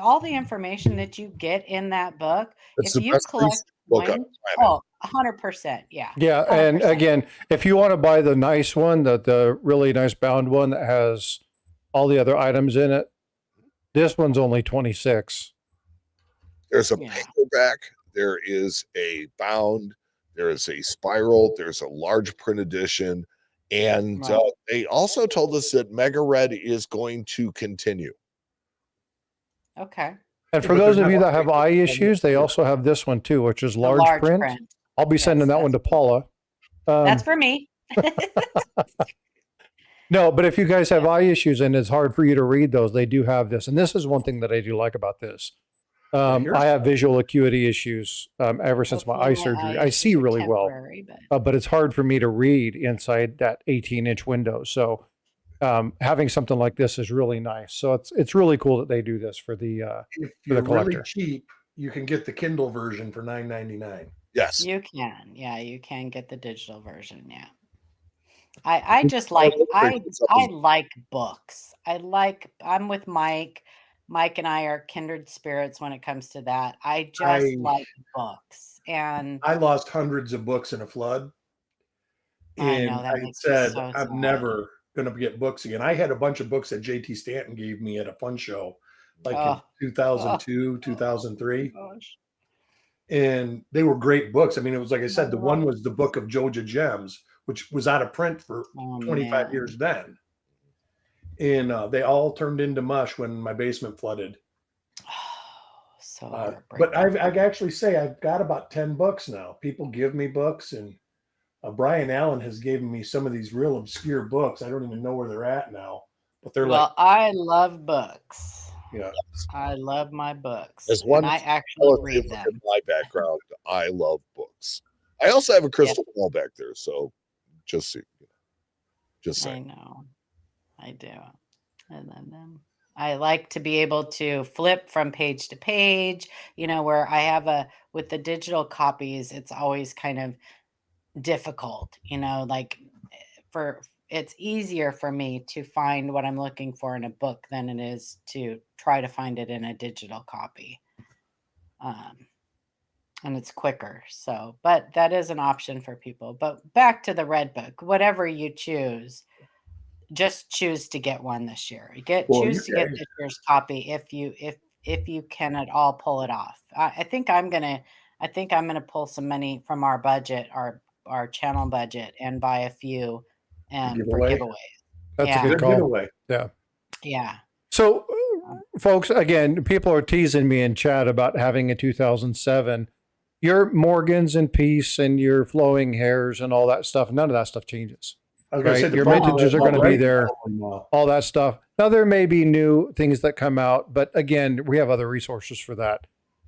all the information that you get in that book, if you collect one, 100%, yeah. Yeah, 100%. And again, if you want to buy the nice one, the really nice bound one that has all the other items in it, this one's only $26. There's a paperback, there is a bound, there is a spiral, there's a large print edition. And they also told us that Mega Red is going to continue. Okay. And for those of you that have eye issues, they also have this one too, which is large print. I'll be sending that one to Paula. That's for me. No, but if you guys have eye issues and it's hard for you to read those, they do have this. And this is one thing that I do like about this. I have visual acuity issues ever since my eye surgery. I see really well, but it's hard for me to read inside that 18-inch window. So having something like this is really nice. So it's really cool that they do this for the if for the collector. Really cheap, you can get the Kindle version for $9.99. Yes, you can. Yeah, you can get the digital version. Yeah. I just like I like books. I'm with Mike. Mike and I are kindred spirits when it comes to that. I just like books, and I lost hundreds of books in a flood. And I said, I'm never going to get books again. I had a bunch of books that JT Stanton gave me at a fun show, like in 2002, 2003. Gosh. And they were great books. I mean, it was like I said, the one was the Book of Joja Gems, which was out of print for 25 years then. And they all turned into mush when my basement flooded. But I actually say I've got about 10 books now. People give me books, and Brian Allen has given me some of these real obscure books. I don't even know where they're at now, but they're I love books. Yeah, I love my books. As one, I actually read them. In my background, I love books. I also have a crystal ball back there, so just saying. I know. I do. And then I like to be able to flip from page to page, where I have with the digital copies, it's always kind of difficult, it's easier for me to find what I'm looking for in a book than it is to try to find it in a digital copy. And it's quicker. So, but that is an option for people. But back to the Red Book, whatever you choose, just choose to get one this year. Choose to get this year's copy if you can at all pull it off. I think I'm gonna pull some money from our budget, our channel budget, and buy a few for giveaways. That's a good call. Giveaway. Yeah. Yeah. So, folks, again, people are teasing me in chat about having a 2007. Your Morgans and Peace and your flowing hairs and all that stuff, none of that stuff changes. Right? Your vintages are going to be there, all that stuff. Now, there may be new things that come out, but again, we have other resources for that.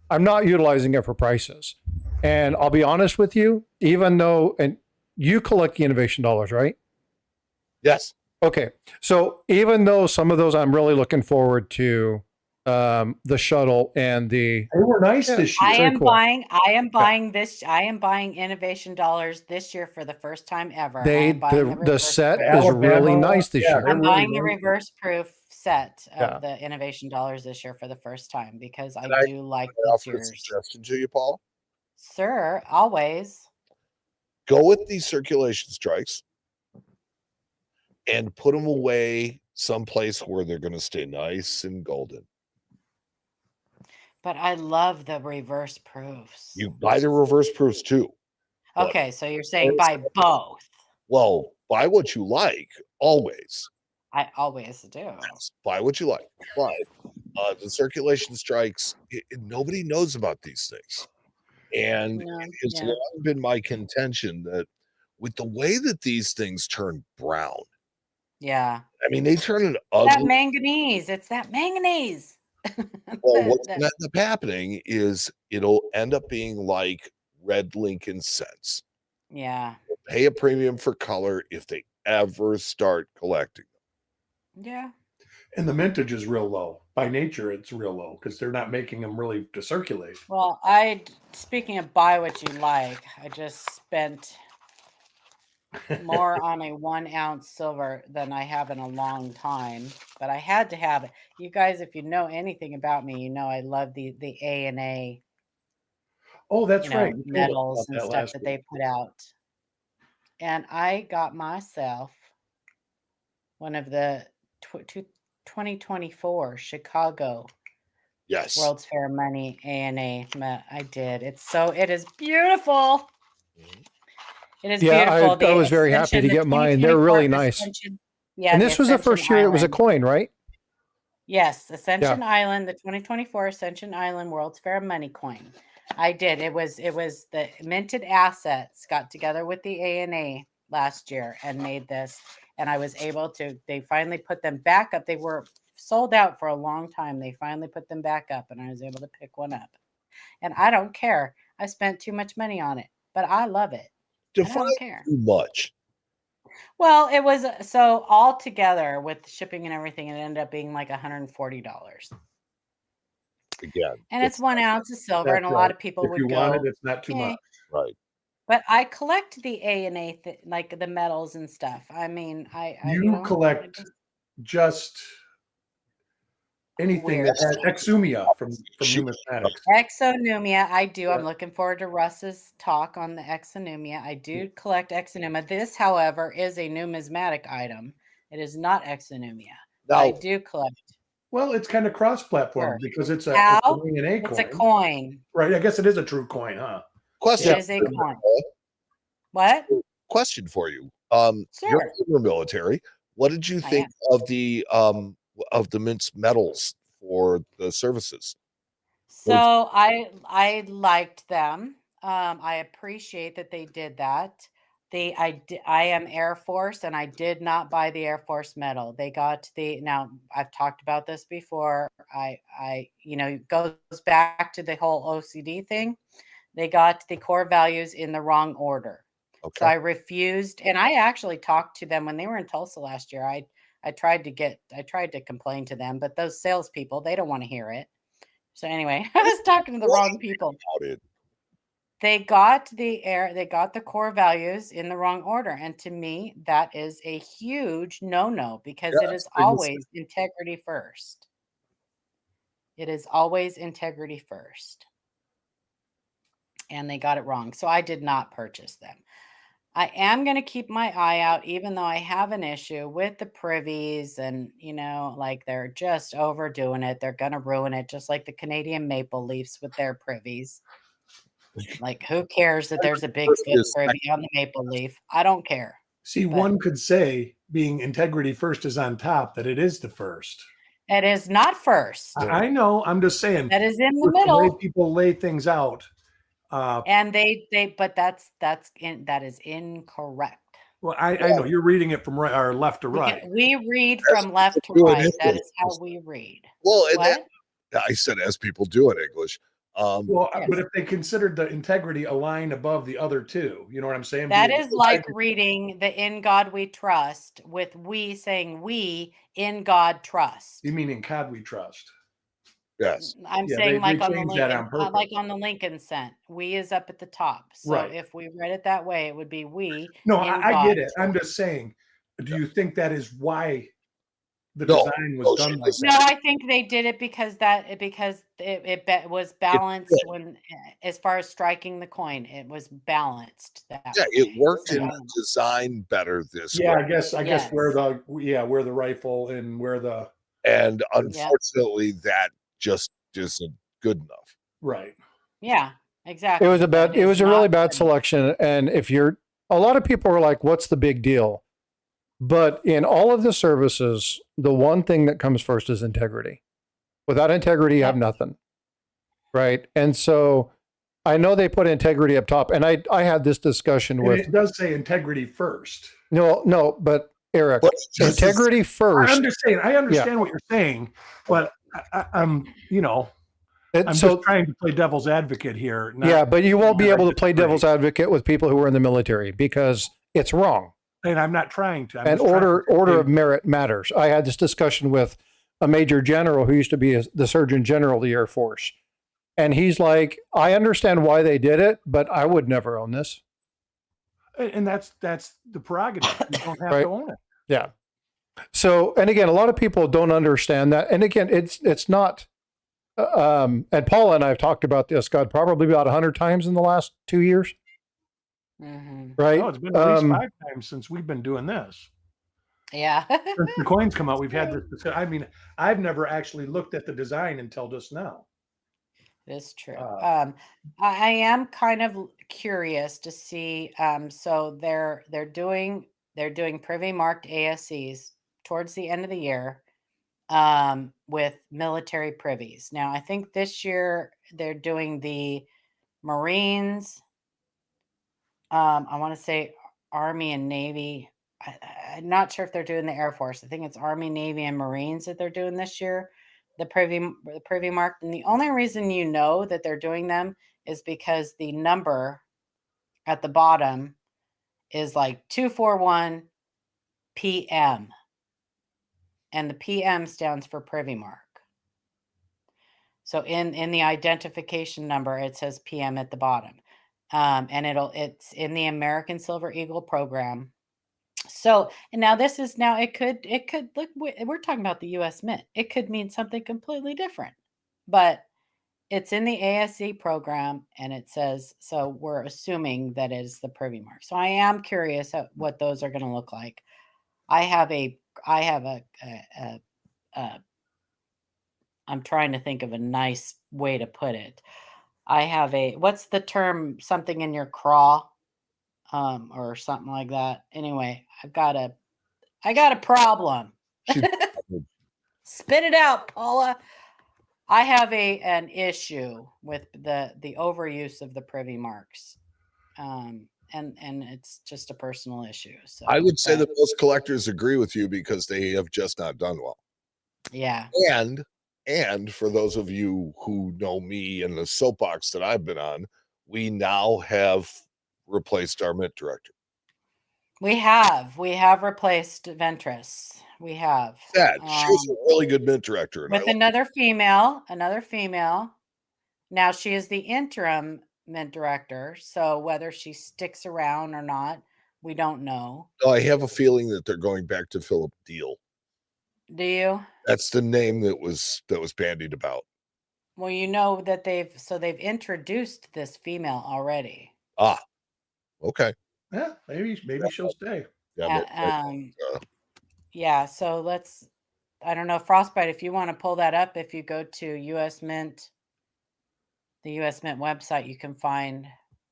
I'm not utilizing it for prices. And I'll be honest with you, even though, and you collect the innovation dollars, right? Yes. Okay. So even though some of those I'm really looking forward to, the shuttle and they were nice this year. I am buying innovation dollars this year for the first time ever. The set is really nice this year. I'm buying the reverse proof set of the innovation dollars this year for the first time because I do like this year's. Suggestion to you, Paul? Sir, always. Go with these circulation strikes and put them away someplace where they're going to stay nice and golden. But I love the reverse proofs. You buy the reverse proofs too. Okay, so you're saying buy both. Well, buy what you like, always. I always do. Yes, buy what you like. But the circulation strikes, nobody knows about these things. And No, it's yeah. long been my contention that with the way that these things turn brown, Yeah. I mean, they turn an That ugly. manganese. It's that manganese. Well, what's going to end up happening is it'll end up being like red Lincoln cents. Yeah. They'll pay a premium for color if they ever start collecting them. Yeah. And the mintage is real low. By nature, it's real low because they're not making them really to circulate. Well, speaking of buy what you like, I just spent more on a 1 ounce silver than I have in a long time, but I had to have it. You guys, if you know anything about me, you know I love the A&A, Oh, that's right. You told us medals about and that stuff last that week. they put out. And I got myself one of the 2024 Chicago Yes. World's Fair Money A&A. I did. It is beautiful. It is beautiful. I was very happy to get mine. They're really nice. Yeah, and this was the first year it was a coin, right? Yes, Ascension Island, the 2024 Ascension Island World's Fair Money coin. I did. It was the Minted Assets got together with the A&A last year and made this, and I was able to. They finally put them back up. They were sold out for a long time. They finally put them back up, and I was able to pick one up. And I don't care. I spent too much money on it, but I love it. I don't care. Too much. Well, it was so all together with shipping and everything, it ended up being like $140. Again, and it's 1 ounce of silver, and a lot of people would go. Want it, it's not too much, right? But I collect the A&A, like the medals and stuff. I mean, you collect just anything that has exumia from numismatics. Exonumia, I do. I'm looking forward to Russ's talk on the exonumia. I do collect exonumia. This, however, is a numismatic item. It is not exonumia. No. I do collect. Well, it's kind of cross-platform because it's a it's a coin. Right. I guess it is a true coin, huh? Question. It is a coin. What? Question for you. Sure. You're military. What did you think of the Mint's medals for the services? So I liked them. I appreciate that they did that. I am Air Force, and I did not buy the Air Force medal. They got now I've talked about this before. It goes back to the whole OCD thing. They got the core values in the wrong order. Okay. So I refused, and I actually talked to them when they were in Tulsa last year. I tried to complain to them, but those salespeople, they don't want to hear it. So anyway, I was talking to the wrong people. They got the core values in the wrong order. And to me, that is a huge no-no because it is always integrity first. It is always integrity first. And they got it wrong. So I did not purchase them. I am going to keep my eye out, even though I have an issue with the privies and, like they're just overdoing it. They're going to ruin it, just like the Canadian Maple Leafs with their privies. Like, who cares that there's a big privy on the maple leaf? I don't care. See, one could say being integrity first is on top, that it is the first. It is not first. I know. I'm just saying. That is in the middle. The way people lay things out. And but that is incorrect. Well, I know you're reading it from right or left to right. We read from left to right. That is how we read. Well, I said as people do in English. But if they considered the integrity a line above the other two, you know what I'm saying? That is like reading the "In God We Trust" with we saying "We in God trust." You mean "In God We trust"? Yes. I'm saying like on the Lincoln, like on the Lincoln cent. We is up at the top. So if we read it that way, it would be we. No, I get it. I'm just saying, do you think that is why the design was done like that? No, I think they did it because it was balanced when, as far as striking the coin, it was balanced. It worked in the design better this way. I guess where the rifle and where the unfortunately that just isn't good enough. Right. Yeah, exactly. It was a really bad selection. And a lot of people were like, what's the big deal? But in all of the services, the one thing that comes first is integrity. Without integrity, you have nothing. Right. And so I know they put integrity up top. And I had this discussion And with. it does say integrity first. No, but Eric, integrity first. I understand what you're saying, but I'm just trying to play devil's advocate here. But you won't be able to play devil's advocate with people who are in the military because it's wrong. And I'm not trying to. And order of merit matters. I had this discussion with a major general who used to be the Surgeon General of the Air Force. And he's like, I understand why they did it, but I would never own this. And that's the prerogative. You don't have to own it. Yeah. So, and again, a lot of people don't understand that. And again, it's not, and Paula and I have talked about this, God, probably about 100 times in the last 2 years. Mm-hmm. Right. Oh, it's been at least 5 times since we've been doing this. Yeah. Since the coins come out, we've had this. I mean, I've never actually looked at the design until just now. It's true. I am kind of curious to see. So they're doing privy marked ASCs towards the end of the year, with military privies. Now, I think this year they're doing the Marines. I want to say Army and Navy. I'm not sure if they're doing the Air Force. I think it's Army, Navy, and Marines that they're doing this year. The privy marked. And the only reason you know that they're doing them is because the number at the bottom is like 241 PM. And the PM stands for privy mark. So in the identification number, it says PM at the bottom. And it's in the American Silver Eagle program. So, and now it could look, we're talking about the US Mint. It could mean something completely different, but it's in the ASC program and it says, so we're assuming that is the privy mark. So I am curious what those are going to look like. I'm trying to think of a nice way to put it. I have what's the term, something in your craw, or something like that. Anyway, I got a problem. Spit it out, Paula. I have an issue with the overuse of the privy marks. And it's just a personal issue. So I would say that most collectors agree with you because they have just not done well. Yeah. And for those of you who know me and the soapbox that I've been on, we now have replaced our mint director. We have replaced Ventris. We have. That she's a really good mint director. With another female. Now she is the interim mint director. So whether she sticks around or not, we don't know. No, I have a feeling that they're going back to Philip Deal. Do you? That's the name that was bandied about. Well, you know that they've introduced this female already. Ah, okay. Yeah, maybe she'll stay. Yeah, so I don't know, Frostbyte, if you want to pull that up, if you go to US Mint, the US Mint website, you can find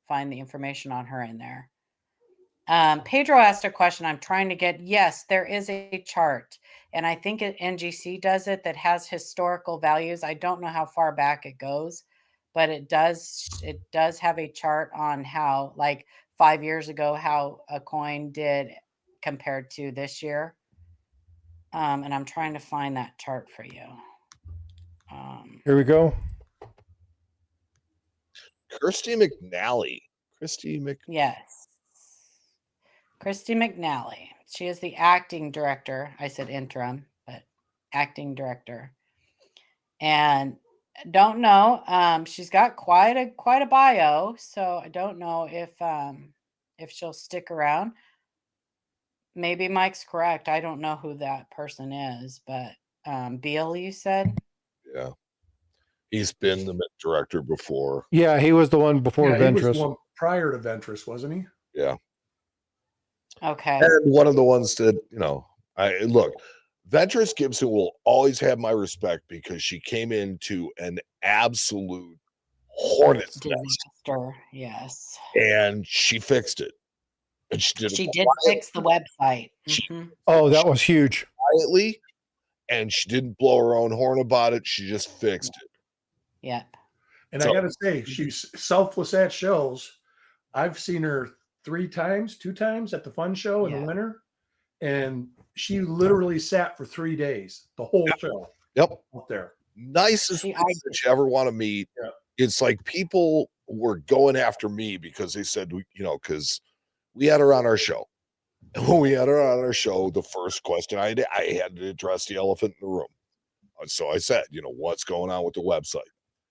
the information on her in there. Pedro asked a question I'm trying to get. Yes, there is a chart, and I think NGC does it, that has historical values. I don't know how far back it goes, but it does have a chart on how, like 5 years ago, how a coin did compared to this year. And I'm trying to find that chart for you. Here we go. Kirsty McNally. Yes. Christy McNally. She is the acting director. I said interim, but acting director. And don't know. She's got quite a bio, so I don't know if she'll stick around. Maybe Mike's correct. I don't know who that person is, but Beal, you said? Yeah. He's been the mint director before. Yeah, he was the one before Ventris. He was the one prior to Ventris, wasn't he? Yeah. Okay. And one of the ones that, Ventris Gibson will always have my respect because she came into an absolute hornet's nest. Disaster, yes. And she fixed it. And she did fix the website. Oh, that was huge. Quietly, and she didn't blow her own horn about it. She just fixed it. Yep. And I got to say, she's selfless at shows. I've seen her 2 times at the fun show in the winter. And she literally sat for 3 days, the whole show. Yep. Up there. Nicest that you ever want to meet. Yeah. It's like people were going after me because they said, because we had her on our show. And when we had her on our show, the first question I had to address the elephant in the room. So I said, what's going on with the website?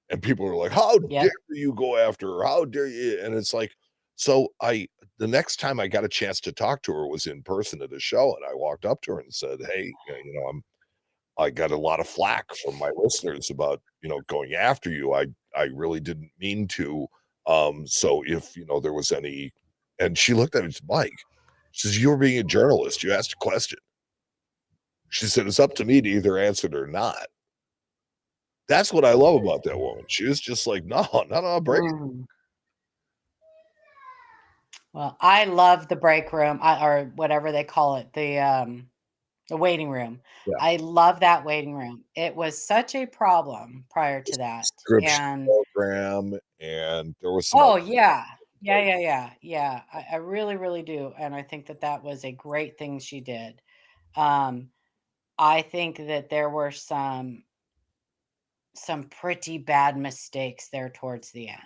And people were like, how dare you go after her? How dare you? And it's like, so the next time I got a chance to talk to her was in person at a show. And I walked up to her and said, hey, I got a lot of flack from my listeners about, going after you. I really didn't mean to. So if, there was any, and she looked at me, Mike, she says, you were being a journalist. You asked a question. She said, it's up to me to either answer it or not. That's what I love about that woman. She was just like, no, break it. Well, I love the break room or whatever they call it, the waiting room. Yeah. I love that waiting room. It was such a problem prior to that. And program, and there was yeah. I really, really do. And I think that was a great thing she did. I think that there were some pretty bad mistakes there towards the end.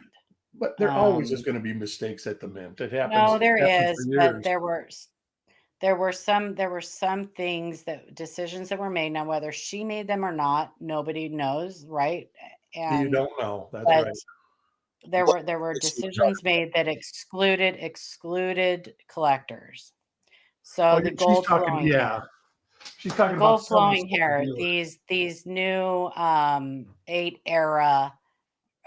But there always is going to be mistakes at the Mint. It happens. No, there is, but there were some decisions that were made. Now, whether she made them or not, nobody knows, right? And you don't know. That's right. There were decisions made that excluded collectors. So the gold flowing hair. She's talking gold about flowing hair. These new 8 era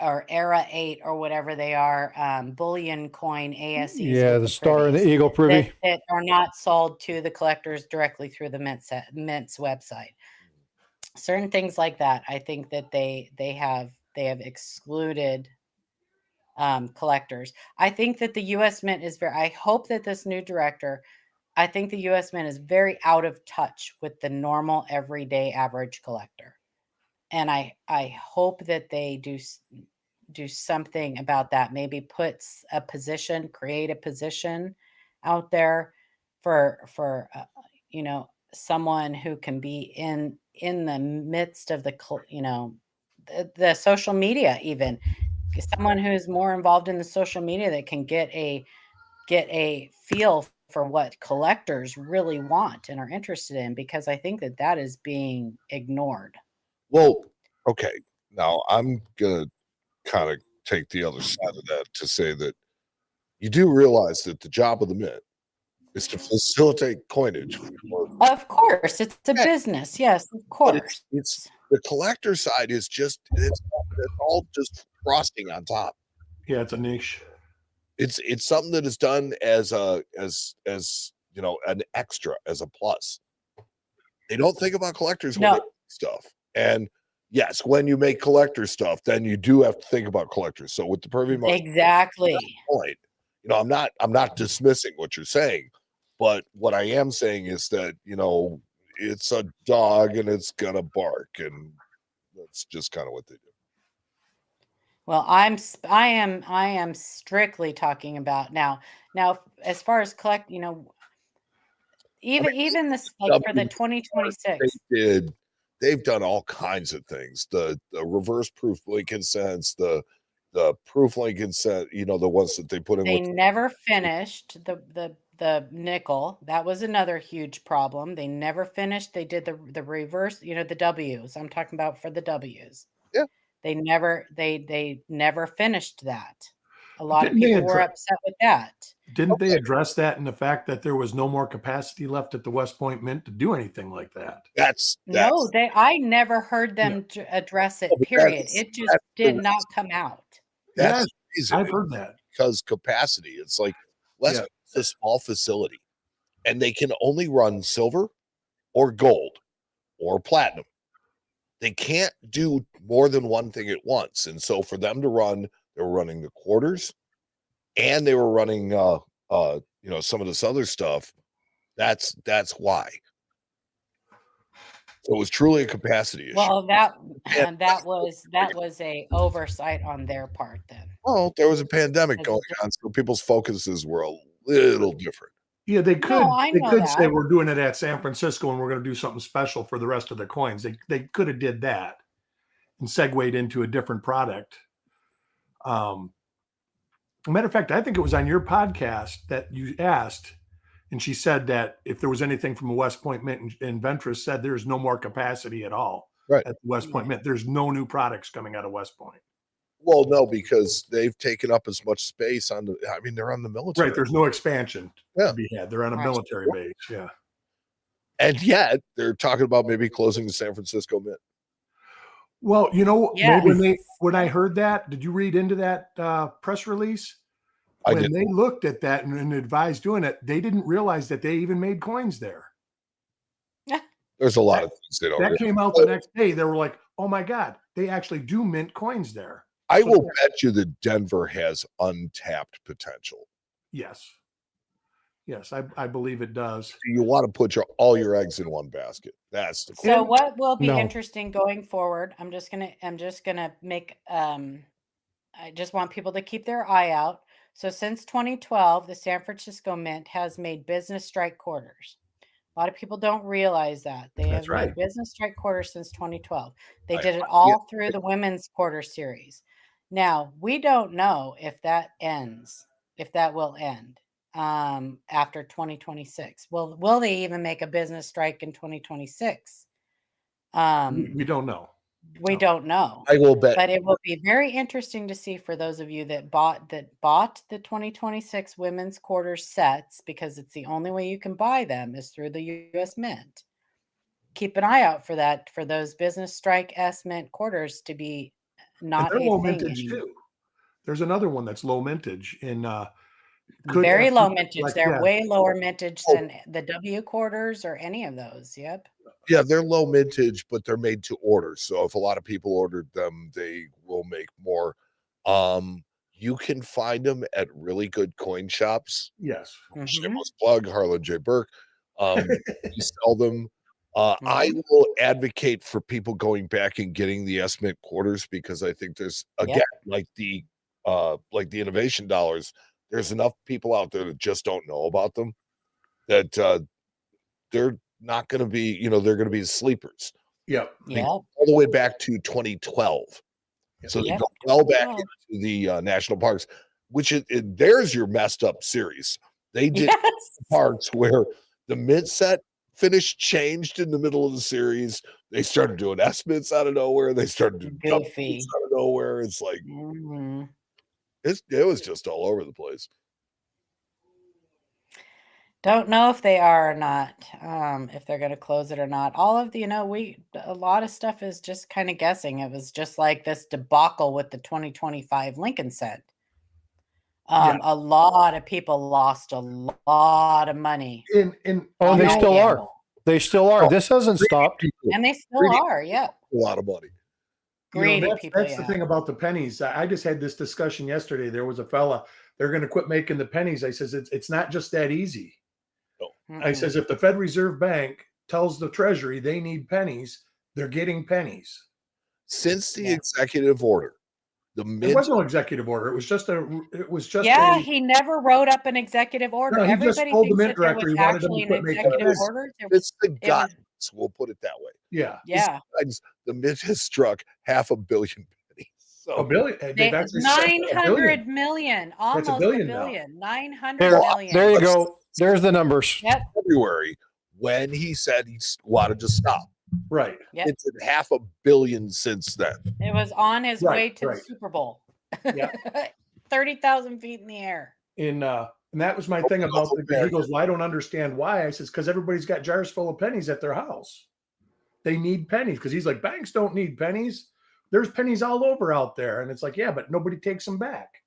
or era 8 or whatever they are, bullion coin ASEs. Yeah, the Star and the Eagle privy that are not sold to the collectors directly through the Mint's website. Certain things like that, I think that they have excluded collectors. I think that the U.S. Mint is I hope that this new director, I think the U.S. Mint is very out of touch with the normal, everyday, average collector. And I hope that they do something about that. Maybe create a position out there for someone who can be in the midst of the social media, even someone who's more involved in the social media that can get a feel for what collectors really want and are interested in, because I think that is being ignored. Well, okay. Now I'm going to kind of take the other side of that to say that you do realize that the job of the Mint is to facilitate coinage. Of course, it's a business. Yes, of course. It's the collector side is just it's all just frosting on top. Yeah, it's a niche. It's something that is done as an extra, as a plus. They don't think about collectors when they make stuff. And yes, when you make collector stuff, then you do have to think about collectors. So with the Pervy Mark, exactly. Point, I'm not dismissing what you're saying, but what I am saying is that it's a dog and it's gonna bark, and that's just kind of what they do. Well, I am strictly talking about now as far as collect, even this, like, for the 2026, they've done all kinds of things. The reverse proof link consents, the proof link consent, the ones that they put in. They never finished the nickel. That was another huge problem. They never finished. They did the reverse, the W's. I'm talking about for the W's. Yeah. They never finished that. A lot of people were upset with that. Didn't they address that in the fact that there was no more capacity left at the West Point Mint to do anything like that? No, I never heard them address it, period. It just did not come out. That's I've heard that. Because capacity. It's like, it's a small facility, and they can only run silver or gold or platinum. They can't do more than one thing at once. And so for them to run, they were running the quarters, and they were running some of this other stuff. That's why. So it was truly a capacity issue. Well, that was a oversight on their part then. Well, there was a pandemic going on, so people's focuses were a little different. Yeah, they could. I they know could that. say we're doing it at San Francisco and we're going to do something special for the rest of the coins. They could have did that and segued into a different product. Matter of fact, I think it was on your podcast that you asked, and she said that if there was anything from West Point Mint, and Ventress said there's no more capacity at all right at West Point Mint. There's no new products coming out of West Point. Well, no, because they've taken up as much space on they're on the military. Right. There's no expansion to be had. They're on a military base. Yeah. And yet they're talking about maybe closing the San Francisco Mint. Well, when I heard that, did you read into that press release? When they looked at that and advised doing it, they didn't realize that they even made coins there. There's a lot of things they don't. That came out the next day. They were like, "Oh my God, they actually do mint coins there." I will bet you that Denver has untapped potential. Yes, I beliove it does. You want to put all your eggs in one basket. That's the so. What will be interesting going forward? I'm just gonna make. I just want people to keep their eye out. So since 2012, the San Francisco Mint has made business strike quarters. A lot of people don't realize that. They have made business strike quarters since 2012. They did it all through the women's quarter series. Now, we don't know if that ends, if that will end after 2026. Well, will they even make a business strike in 2026? We don't know. We don't know. I will bet. But it will be very interesting to see for those of you that bought the 2026 women's quarter sets, because it's the only way you can buy them is through the U.S. Mint. Keep an eye out for that, for those business strike S Mint quarters to be not low mintage too. There's another one that's low mintage in very low mintage. They're way lower mintage than the W quarters or any of those. Yep. Yeah, they're low mintage, but they're made to order. So if a lot of people ordered them, they will make more. You can find them at really good coin shops. Yes. Shameless plug, Harlan J. Burke. You sell them. I will advocate for people going back and getting the S Mint quarters, because I think there's like the innovation dollars. There's enough people out there that just don't know about them, that they're not going to be, they're going to be sleepers. Yep. All the way back to 2012. So they go well back into the national parks, which there's your messed up series. They did parks where the mint set finish changed in the middle of the series. They started doing S Mints out of nowhere. They started doing Goofy out of nowhere. It's like, it was just all over the place. Don't know if they are or not, if they're going to close it or not. All of the, a lot of stuff is just kind of guessing. It was just like this debacle with the 2025 Lincoln set. A lot of people lost a lot of money. They still are. They still are. This hasn't stopped. And they still are, yeah. A lot of money. Greedy people. That's the thing about the pennies. I just had this discussion yesterday. There was a fella, they're going to quit making the pennies. I says, it's not just that easy. I says, if the Fed Reserve Bank tells the Treasury they need pennies, they're getting pennies. Since the executive order, there was no executive order. It was just he never wrote up an executive order. No, everybody told thinks the mint that there was actually an executive order. It's the guidance. We'll put it that way. Yeah. The mint has struck $500 million pennies. So $1 billion. 900 million. Almost $1 billion. 900 million. There you go. There's the numbers. Yep. February, when he said he wanted to stop. Right. Yep. It's at $500 million since then. It was on his way to the Super Bowl. Yeah. 30,000 feet in the air. And that was my thing about he goes, well, I don't understand why. I says, because everybody's got jars full of pennies at their house. They need pennies. Because he's like, banks don't need pennies. There's pennies all over out there. And it's like, yeah, but nobody takes them back.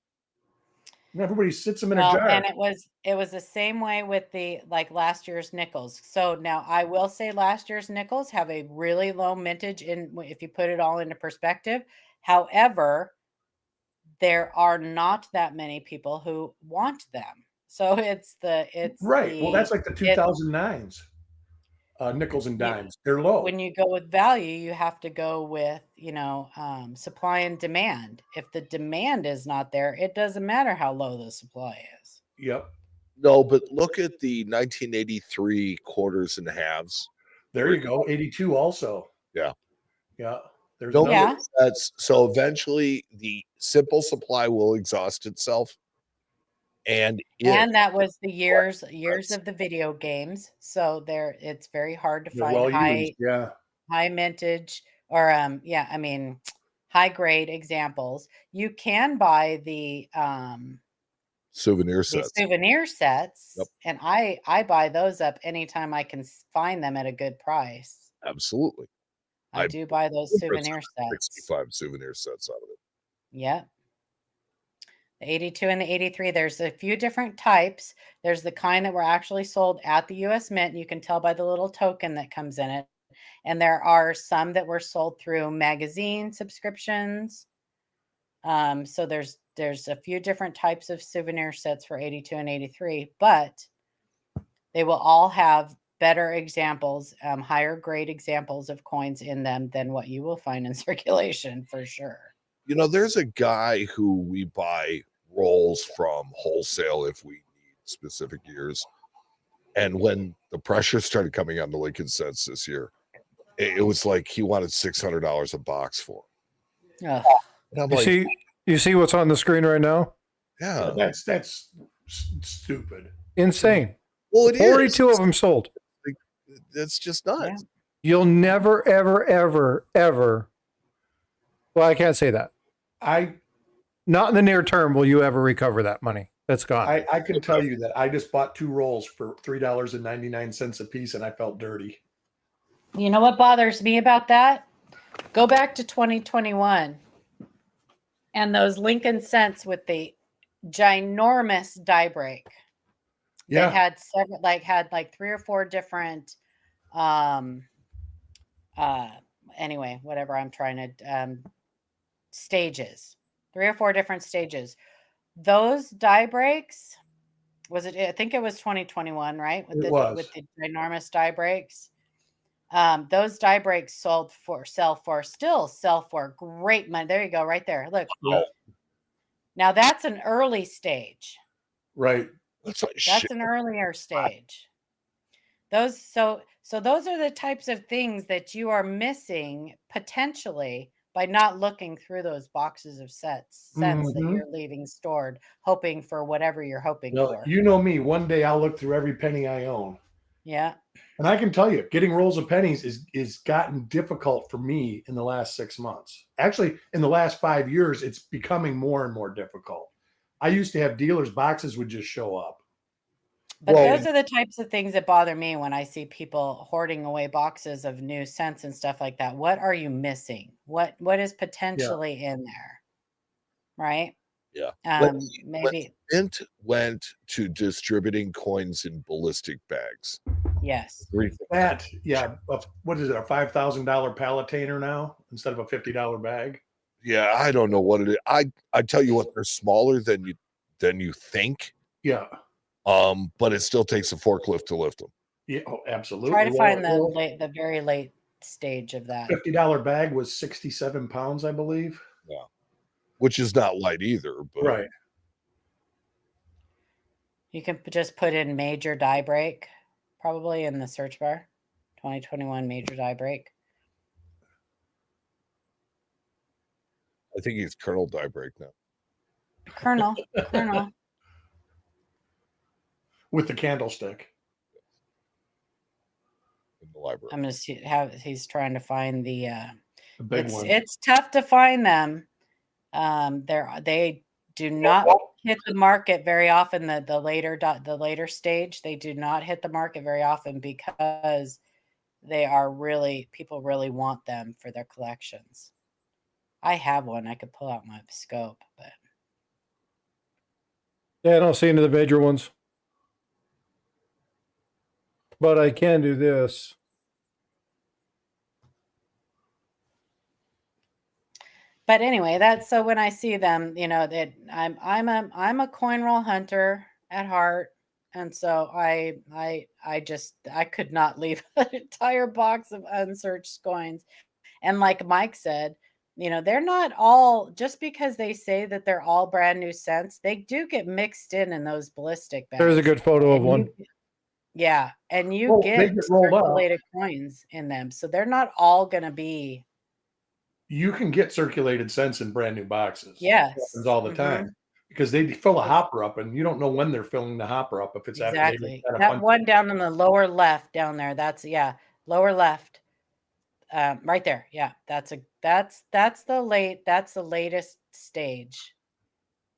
And everybody sits them in a jar. And it was the same way with the last year's nickels. So now I will say last year's nickels have a really low mintage if you put it all into perspective. However, there are not that many people who want them. So it's Right. Well, that's like the it 2009s, nickels and you, dimes. They're low. when you go with value, you have to go with, supply and demand. If the demand is not there, it doesn't matter how low the supply is. Yep. No, but look at the 1983 quarters and halves. There you go. 82 also. Yeah. Yeah. There's Don't another. Yeah. that's so eventually the simple supply will exhaust itself. And And that was the years of the video games. So it's very hard to They're find well used. Yeah. high mintage or high grade examples. You can buy the souvenir sets. Yep. And I buy those up anytime I can find them at a good price. Absolutely. I do buy those souvenir sets. 65 souvenir sets out of it. Yep. The 82 and the 83, there's a few different types. There's the kind that were actually sold at the US Mint. You can tell by the little token that comes in it. And there are some that were sold through magazine subscriptions. So there's a few different types of souvenir sets for 82 and 83, but they will all have better examples, higher grade examples of coins in them than what you will find in circulation for sure. There's a guy who we buy rolls from wholesale if we need specific years. And when the pressure started coming on the Lincoln sets this year, it was like he wanted $600 a box for. Yeah. You see what's on the screen right now? Yeah. That's stupid. Insane. Well, it 42 of them sold. That's just nuts. Yeah. You'll never, ever, ever, ever. Well, I can't say that. Not in the near term will you ever recover that money. That's gone. I can tell you that I just bought 2 rolls for $3.99 a piece, and I felt dirty. You know what bothers me about that? Go back to 2021 and those Lincoln cents with the ginormous die break. Yeah. That had several, had 3 or 4 different, anyway, whatever I'm trying to, stages, 3 or 4 different stages. Those die breaks, I think it was 2021, right? With the ginormous die breaks. Those die breaks still sell for great money. There you go, right there. Look. Yeah. Now that's an early stage. Right. That's an earlier stage. So those are the types of things that you are missing potentially by not looking through those boxes of sets that you're leaving stored, hoping for whatever you're hoping for. You know me. One day I'll look through every penny I own. Yeah. And I can tell you, getting rolls of pennies is gotten difficult for me in the last 6 months. Actually, in the last 5 years, it's becoming more and more difficult. I used to have dealers' boxes would just show up. But those are the types of things that bother me when I see people hoarding away boxes of new cents and stuff like that. What are you missing? What is potentially in there? Right? Yeah. Maybe Mint went to distributing coins in ballistic bags. Yes. What is it? A $5,000 palletainer now instead of a $50 bag? Yeah, I don't know what it is. I tell you what, they're smaller than you think. Yeah. But it still takes a forklift to lift them. Yeah, absolutely. Try to find the very late stage of that. $50 bag was 67 pounds, I believe. Yeah. Which is not light either. But. Right. You can just put in major die break, probably in the search bar. 2021 major die break. I think he's Colonel die break now. Colonel. With the candlestick. In the library. I'm going to see he's trying to find the big one. It's tough to find them. They do not hit the market very often. The later stage, they do not hit the market very often because people really want them for their collections. I have one. I could pull out my scope, but yeah, I don't see any of the major ones. But I can do this. But anyway, that's so when I see them, that I'm a coin roll hunter at heart. And so I could not leave an entire box of unsearched coins. And like Mike said, they're not all, just because they say that they're all brand new cents, they do get mixed in those ballistic bags. There's a good photo of one. Yeah. And you get circulated coins in them. So they're not all going to be. You can get circulated cents in brand new boxes. Yes. It happens all the time. Because they fill a hopper up, and you don't know when they're filling the hopper up. If it's exactly that one down in the lower left down there, that's lower left, right there. Yeah, that's the latest stage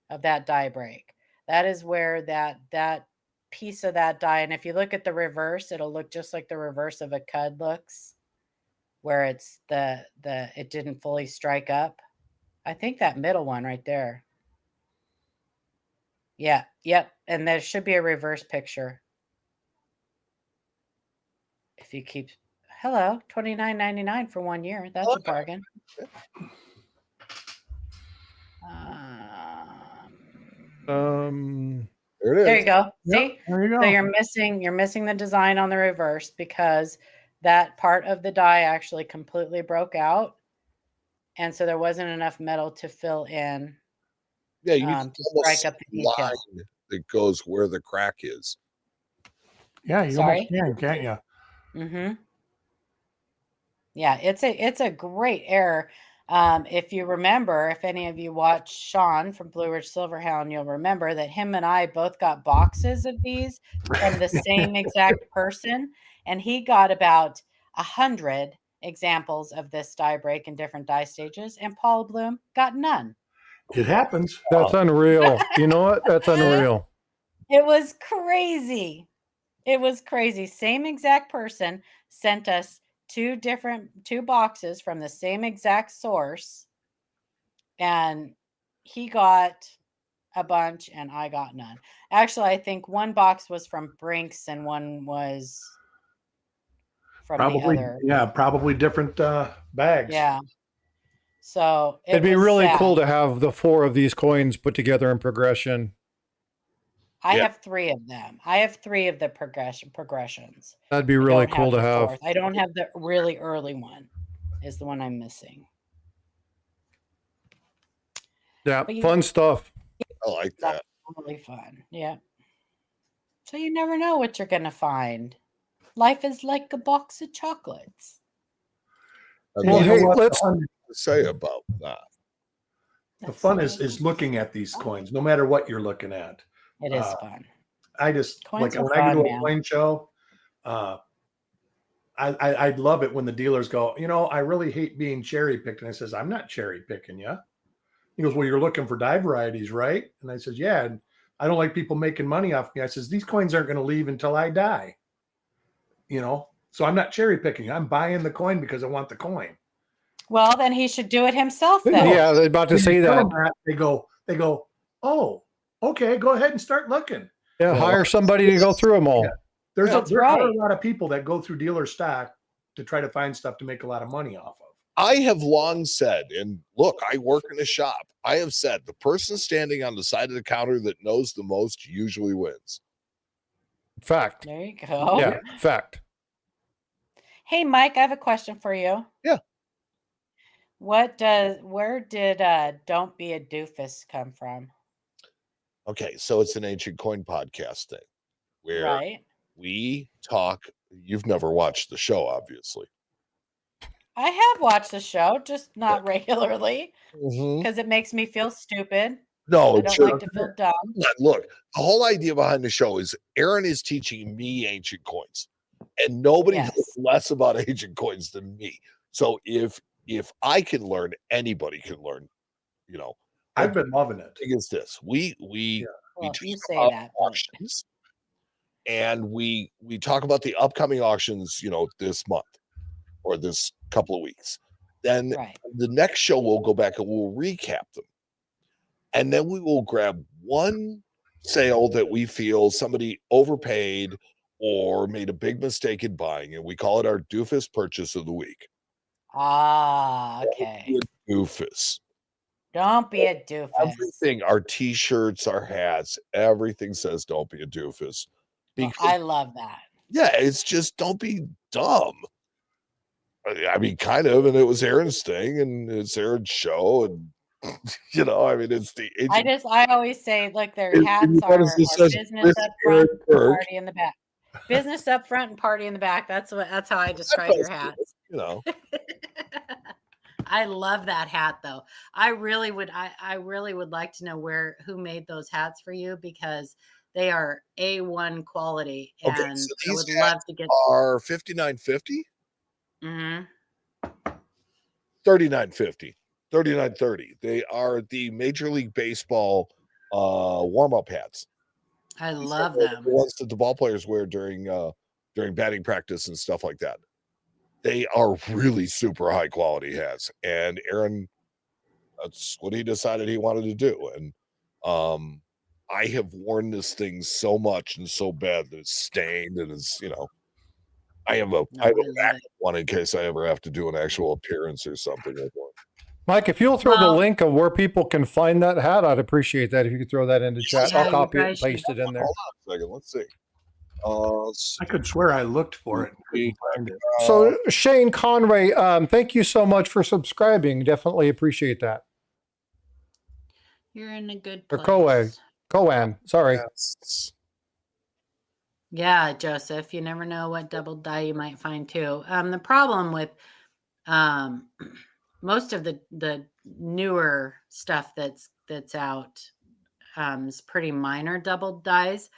of that die break. That is where that piece of that die, and if you look at the reverse, it'll look just like the reverse of a cud looks, where it's it didn't fully strike up. I think that middle one right there. Yeah. Yep. And there should be a reverse picture. If you keep, hello, $29.99 for 1 year. That's a bargain. There it is. There you go. Yep, See? there you go. So you're missing the design on the reverse because that part of the die actually completely broke out. And so there wasn't enough metal to fill in. Yeah, you to strike up the detail. line that goes where the crack is. Yeah, you almost can, can't you? Mm-hmm. Yeah, it's a great error. If you remember, if any of you watch Sean from Blue Ridge Silverhound, you'll remember that him and I both got boxes of these from the same exact person, and he got about 100 examples of this die break in different die stages, and Paul Bloom got none. It happens. That's unreal. You know what? That's unreal. It was crazy. It was crazy. Same exact person sent us two boxes from the same exact source, and he got a bunch and I got none. Actually, I think one box was from Brinks and one was from the other. Yeah, probably different bags. Yeah. So it'd be really cool to have the 4 of these coins put together in progression. I have 3 of them. I have 3 of the progressions. That'd be really cool to have. 4th. I don't have the really early one. Is the one I'm missing. Yeah, fun stuff. I like that. Really fun. Yeah. So you never know what you're gonna find. Life is like a box of chocolates. Well, hey, let's say about that. The fun is looking at these coins, no matter what you're looking at. It is fun. I just coins like when I go to a coin show, I love it when the dealers go, I really hate being cherry picked. And I says, I'm not cherry picking you. He goes, well, you're looking for die varieties, right? And I says, yeah. And I don't like people making money off me. I says, these coins aren't going to leave until I die. So I'm not cherry picking. I'm buying the coin because I want the coin. Well, then he should do it himself then. Yeah, they're about to say that. They go, oh, okay, go ahead and start looking. Yeah, hire somebody to go through them all. Yeah. There are a lot of people that go through dealer stock to try to find stuff to make a lot of money off of. I have long said, and look, I work in a shop. I have said the person standing on the side of the counter that knows the most usually wins. Fact. There you go. Yeah, fact. Hey, Mike, I have a question for you. Yeah. Where did Don't Be a Doofus come from? Okay, so it's an ancient coin podcast thing where we talk. You've never watched the show, obviously. I have watched the show, just not regularly because it makes me feel stupid. No, I don't like to feel dumb. Look, the whole idea behind the show is Aaron is teaching me ancient coins, and nobody knows less about ancient coins than me. So if I can learn, anybody can learn. I've been loving it. The thing is this: we talk about auctions, and we talk about the upcoming auctions. This month or this couple of weeks. Then the next show we'll go back and we'll recap them. And then we will grab one sale that we feel somebody overpaid or made a big mistake in buying, and we call it our doofus purchase of the week. Ah, okay. Doofus. Don't be a doofus. Everything, our T-shirts, our hats, everything says "Don't be a doofus." Well, I love that. Yeah, it's just don't be dumb. I mean, kind of, and it was Aaron's thing, and it's Aaron's show, and I mean, it's the. I always say, look, their hats are business up front, party in the back. Business up front and party in the back. That's how I describe your hats. I love that hat though. I really would like to know who made those hats for you, because they are A1 quality. And okay, so I would love to get are $59.50. Mm-hmm. $39.50. $39.30. They are the Major League Baseball warm-up hats. I love them. The ones that the ball players wear during batting practice and stuff like that. They are really super high quality hats. And Aaron, that's what he decided he wanted to do. And I have worn this thing so much and so bad that it's stained, and it's, I have a back one in case I ever have to do an actual appearance or something like that. Mike, if you'll throw the link of where people can find that hat, I'd appreciate that. If you could throw that into chat, I'll copy it and paste it in there. Hold on a second. Let's see. I could swear I looked for it. So Shane Conway, thank you so much for subscribing. Definitely appreciate that. You're in a good place. Or Coan, sorry. Yes. Yeah, Joseph, you never know what double die you might find too. The problem with most of the newer stuff that's out is pretty minor double dies,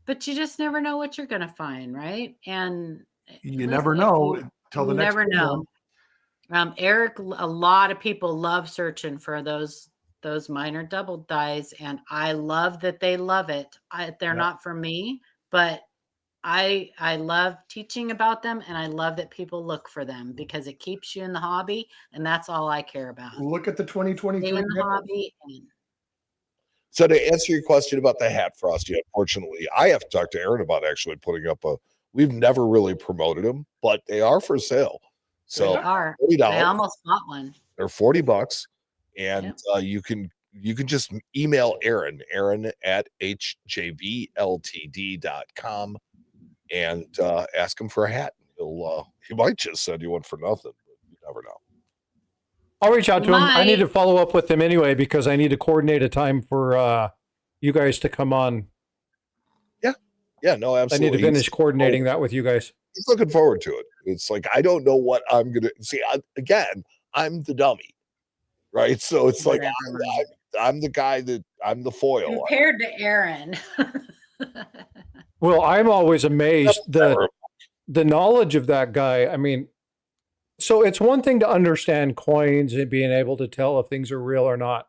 but you just never know what you're going to find, right? And you never know until the next one. Never know. Eric, a lot of people love searching for those minor double dies, and I love that they love it. They're not for me, but I love teaching about them, and I love that people look for them because it keeps you in the hobby, and that's all I care about. Look at the 2023 in the hobby. So to answer your question about the hat, Frosty, unfortunately, I have to talk to Aaron about actually putting up we've never really promoted them, but they are for sale. So they are. $40. I almost bought one. They're $40, and you can just email Aaron at hjvltd.com and ask him for a hat. He might just send you one for nothing, but you never know. I'll reach out to him. I need to follow up with him anyway, because I need to coordinate a time for you guys to come on. Yeah, no, absolutely. I need to finish coordinating that with you guys. He's looking forward to it. It's like, I don't know what I'm going to see. Again, I'm the dummy, right? So it's like, I'm the guy I'm the foil. Compared to Aaron. Well, I'm always amazed the knowledge of that guy. I mean, so it's one thing to understand coins and being able to tell if things are real or not,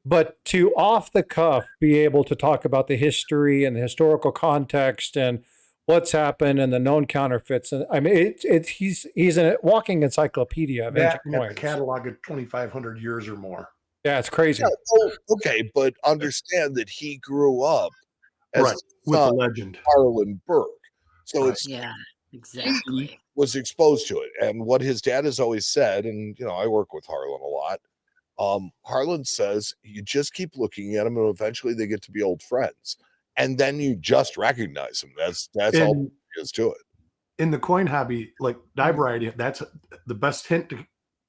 but to off the cuff be able to talk about the history and the historical context and what's happened and the known counterfeits. And I mean, he's a walking encyclopedia of ancient coins. A catalog of 2,500 years or more. Yeah, it's crazy. Yeah, okay, but understand that he grew up as with a legend, Harlan Burke. So it's exactly. He was exposed to it, and what his dad has always said, and I work with Harlan a lot. Harlan says you just keep looking at them, and eventually they get to be old friends, and then you just recognize them. That's all there is to it. In the coin hobby, like die variety, that's the best hint to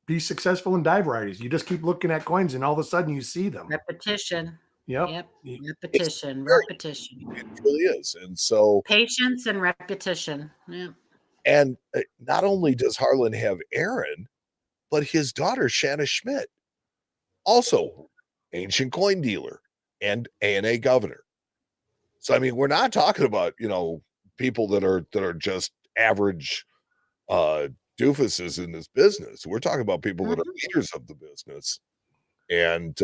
be successful in die varieties. You just keep looking at coins, and all of a sudden you see them. Repetition. Yep. Repetition. It really is. And so patience and repetition. Yeah. And not only does Harlan have Aaron, but his daughter, Shanna Schmidt, also ancient coin dealer and A&A governor. So, I mean, we're not talking about, people that are just average doofuses in this business. We're talking about people that are leaders of the business. And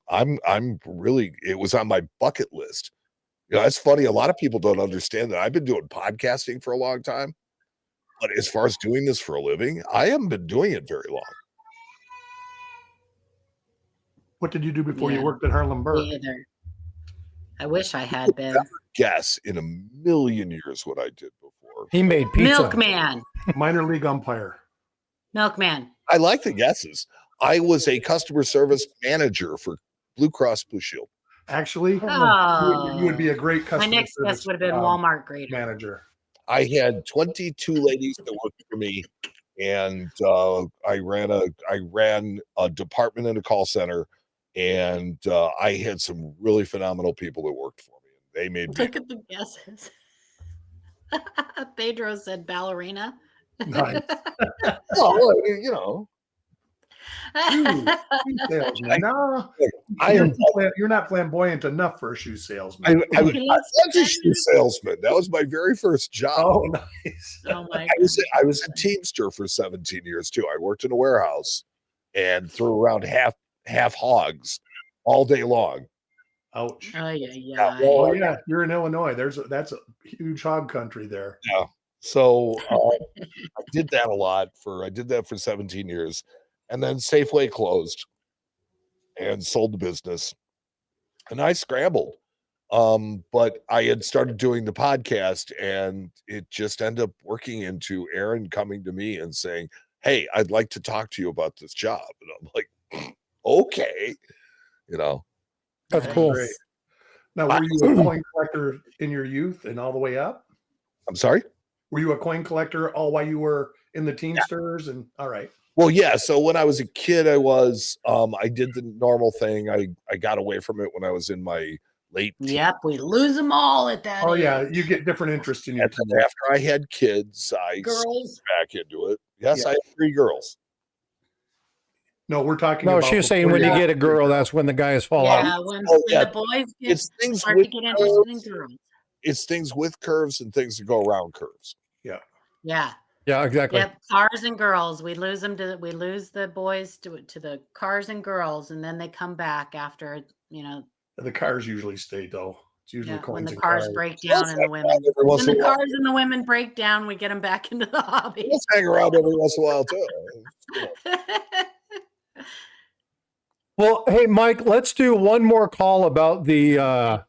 I'm really, it was on my bucket list. It's funny. A lot of people don't understand that I've been doing podcasting for a long time, but as far as doing this for a living, I haven't been doing it very long. What did you do before you worked at Harlan Burke? Me either. I wish I had been. Never guess in a million years what I did before. He made pizza. Milkman. Minor league umpire. Milkman. I like the guesses. I was a customer service manager for Blue Cross Blue Shield. Actually, you would be a great My customer next guess service would have been Walmart grader. manager. I had 22 ladies that worked for me, and I ran a department in a call center, and I had some really phenomenal people that worked for me. They made me. Look at the guesses. Pedro said ballerina. Nice. Oh, you know. Shoe salesman. No, you're not flamboyant enough for a shoe salesman. I was a shoe salesman. That was my very first job. Oh, nice. Oh my I was a Teamster for 17 years too. I worked in a warehouse and threw around half hogs all day long. Ouch. Oh yeah. Oh yeah, you're in Illinois. That's a huge hog country there. Yeah. So I did that a lot I did that for 17 years. And then Safeway closed and sold the business. And I scrambled. But I had started doing the podcast, and it just ended up working into Aaron coming to me and saying, "Hey, I'd like to talk to you about this job." And I'm like, okay, you know. That's cool. Great. Now, were you a coin collector in your youth and all the way up? I'm sorry? Were you a coin collector all while you were in the Teamsters? And all right. Well, yeah. So when I was a kid, I did the normal thing. I got away from it when I was in my late teens. Yep, we lose them all at that. Oh age. yeah, you get different interests in your After I had kids, I Girls. back into it. Yes, Yeah. I have 3 girls. No, we're talking No, about she was saying when you get a girl, that's when the guys fall out. Yeah, when yeah. the boys It's things start to with get interested in curves. girls. It's things with curves and things that go around curves. Yeah. Yeah. Yeah, exactly. Yep, cars and girls. We lose the boys to the cars and girls, and then they come back after, The cars usually stay though. It's usually when coins the and cars cars. break down and the women. Every once When in the a while. cars and the women break down, we get them back into the hobby. Let's hang around every once in a while too. You know. Well, hey, Mike, let's do one more call about the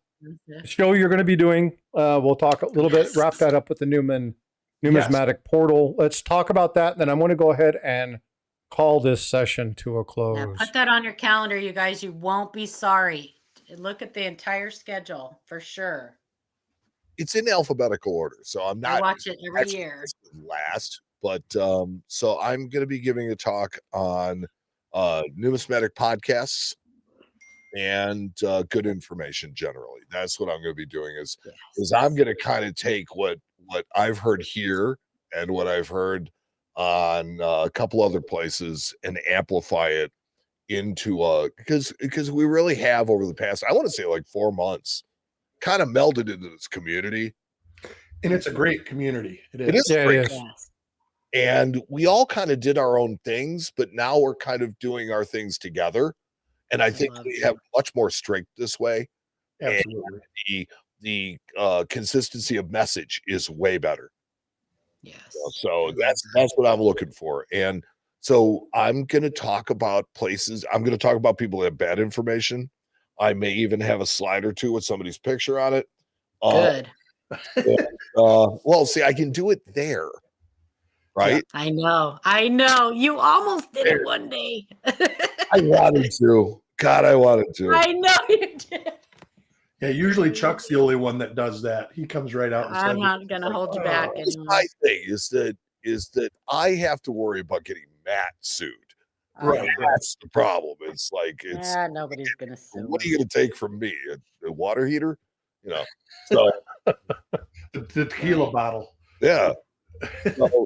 show you're going to be doing. We'll talk a little bit, wrap that up with the numismatic portal. Let's talk about that. Then I'm going to go ahead and call this session to a close. Now put that on your calendar, you guys. You won't be sorry. Look at the entire schedule for sure. It's in alphabetical order, so I'm not. I watch it every year. Last, but so I'm going to be giving a talk on numismatic podcasts and good information generally. That's what I'm going to be doing. Is I'm going to kind of take what I've heard here and what I've heard on a couple other places and amplify it into because we really have over the past, I want to say like 4 months, kind of melded into this community. And it's a great community. It is Yeah, great. it is. And we all kind of did our own things, but now we're kind of doing our things together. And I think we have much more strength this way. Absolutely. And the consistency of message is way better. Yes. So that's what I'm looking for. And so I'm going to talk about places. I'm going to talk about people that have bad information. I may even have a slide or two with somebody's picture on it. Good. Well, see, I can do it there. Right? Yeah, I know. You almost did it one day. I wanted to. God, I wanted to. I know you did. Yeah, usually Chuck's the only one that does that. He comes right out and says, I'm not going to hold you back anymore. My thing is that I have to worry about getting Matt sued. Right. That's the problem. It's like nobody's going to sue. What are you going to take from me? A water heater? So the tequila bottle. Yeah. So,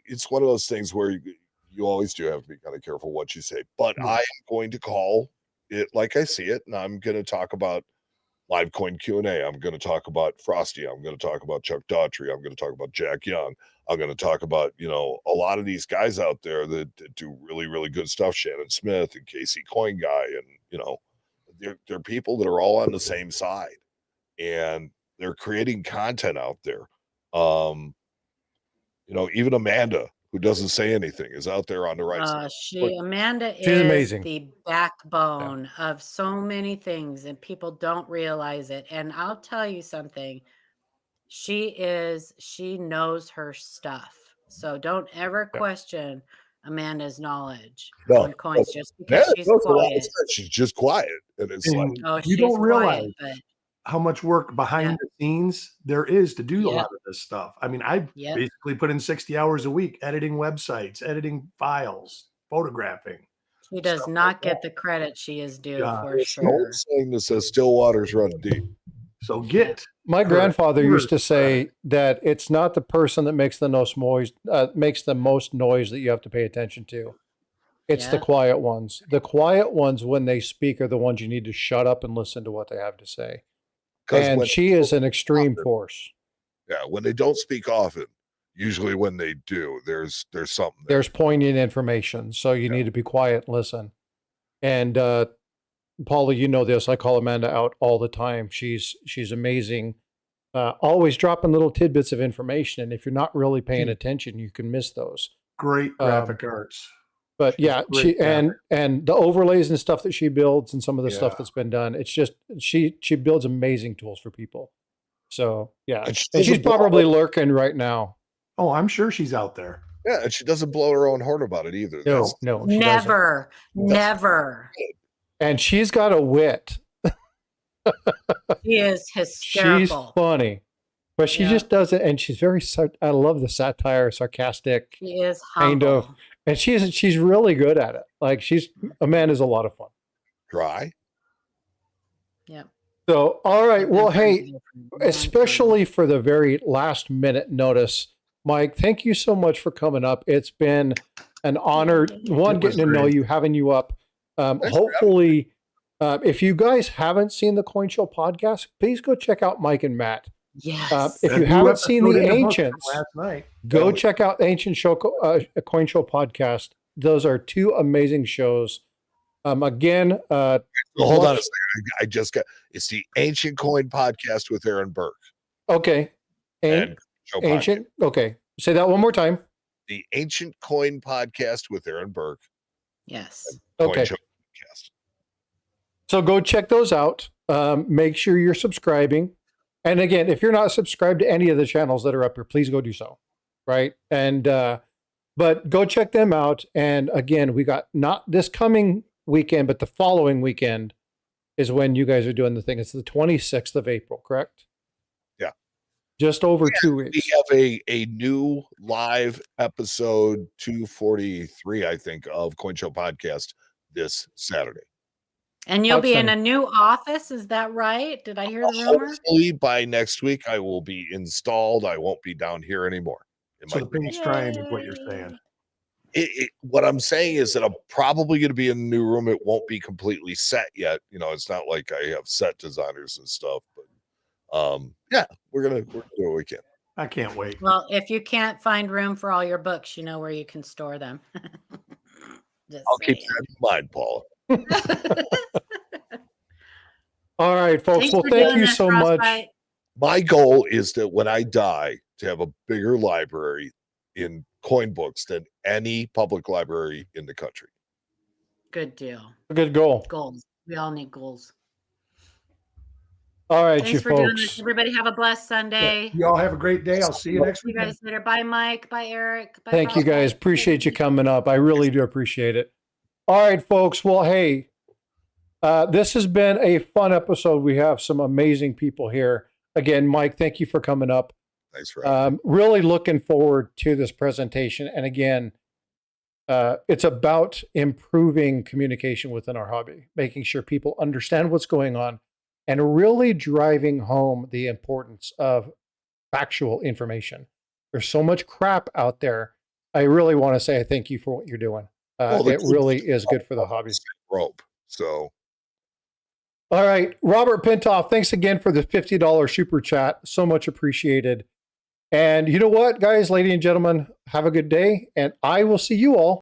it's one of those things where you always do have to be kind of careful what you say. But I am going to call it like I see it, and I'm going to talk about live coin Q&A. I'm going to talk about Frosty. I'm going to talk about Chuck Daughtry. I'm going to talk about Jack Young. I'm going to talk about, a lot of these guys out there that do really, really good stuff. Shannon Smith and Casey Coin Guy. And, they're people that are all on the same side. And they're creating content out there. Even Amanda, who doesn't say anything, is out there on the right side. Amanda she's is amazing. The backbone of so many things, and people don't realize it. And I'll tell you something. She knows her stuff. So don't ever question Amanda's knowledge No, on coins just Yeah, because she's no, it's a lot of quiet. stuff. She's just quiet, and it's like, And Oh, you she's don't realize quiet, but how much work behind Yeah. the scenes there is to do a Yep. lot of this stuff. I mean, I Yep. basically put in 60 hours a week editing websites, editing files, photographing. She does Stuff not like get that. the credit she is due Yeah. for there's an sure. old saying that says still waters run deep. So get My her grandfather used to credit. say that it's not the person that makes the most noise, that you have to pay attention to. It's the Yeah. quiet ones. The quiet ones, when they speak, are the ones you need to shut up and listen to what they have to say. 'Cause And when she is an extreme often- force. Yeah, when they don't speak often, usually when they do, there's something there. There's poignant information, so you need to be quiet and listen. And Paula, you know this. I call Amanda out all the time. She's amazing. Always dropping little tidbits of information, and if you're not really paying attention, you can miss those. Great graphic arts. But She's yeah, great and the overlays and stuff that she builds, and some of the stuff Yeah. that's been done, it's just she builds amazing tools for people. So yeah, And she and she's doesn't blow probably her- lurking right now. Oh, I'm sure she's out there. Yeah, and she doesn't blow her own horn about it either. No, That's- no, she doesn't. Never, never. And she's got a wit. She is She's hysterical. funny, but she Yeah. just does it, and she's very. I love the satire, sarcastic, She is kind humble. of, and she's really good at it. Like Amanda's a lot of fun. dry. Yep. So all right, well, hey, Yeah. especially for the very last minute notice, Mike, thank you so much for coming up. It's been an honor, one, It was getting to know great. you, having you up. for having me. Hopefully, if you guys haven't seen the Coin Show podcast, please go check out Mike and Matt. Yes. If That you new haven't seen episode the in book Ancients, last night. go Yeah. check out Ancient Show, Coin Show podcast. Those are two amazing shows. Again, Well, hold on a watch- second. I just got it's the Ancient Coin podcast with Aaron Burke okay, and Show Podcast. Ancient. Okay, say that one more time. The Ancient Coin podcast with Aaron Burke. Yes. Coin Okay. Show podcast. So go check those out. Make sure you're subscribing. And again, if you're not subscribed to any of the channels that are up here, please go do so. Right. And, but go check them out. And again, we got not this coming weekend, but the following weekend is when you guys are doing the thing. It's the 26th of April, correct? Yeah. Just over 2 We weeks. have a new live episode 243, I think, of Coin Show podcast this Saturday. And you'll be in a Outstanding. new office. Is that right? Did I hear the rumor? Hopefully by next week I will be installed. I won't be down here anymore. It So might the paint's drying is what you're saying. what I'm saying is that I'm probably going to be in a new room. It won't be completely set yet. You know, it's not like I have set designers and stuff, but yeah, we're gonna do what we can. I can't wait. Well, if you can't find room for all your books, you know where you can store them. Just I'll keep saying. that in mind, Paula. All right, folks. Thanks Well, for thank doing you this, so much. Frostbyte. My goal is that when I die, to have a bigger library in coin books than any public library in the country. Good deal. Good goal. Goals. We all need goals. All right, Thanks you for doing this. folks. Everybody have a blessed Sunday. You all have a great day. I'll see you next See you weekend. guys later. Bye, Mike. Bye, Eric. Bye, Thank you guys. Frostbyte. Appreciate you coming up. I really do appreciate it. All right, folks. Well, hey, this has been a fun episode. We have some amazing people here. Again, Mike, thank you for coming up. Thanks for having me. Really looking forward to this presentation. And again, it's about improving communication within our hobby, making sure people understand what's going on, and really driving home the importance of factual information. There's so much crap out there. I really want to say thank you for what you're doing. Well, It really is good for the hobby. Rope. So All right, Robert Pintoff, thanks again for the $50 super chat. So much appreciated. And you know what, guys, ladies and gentlemen, have a good day, and I will see you all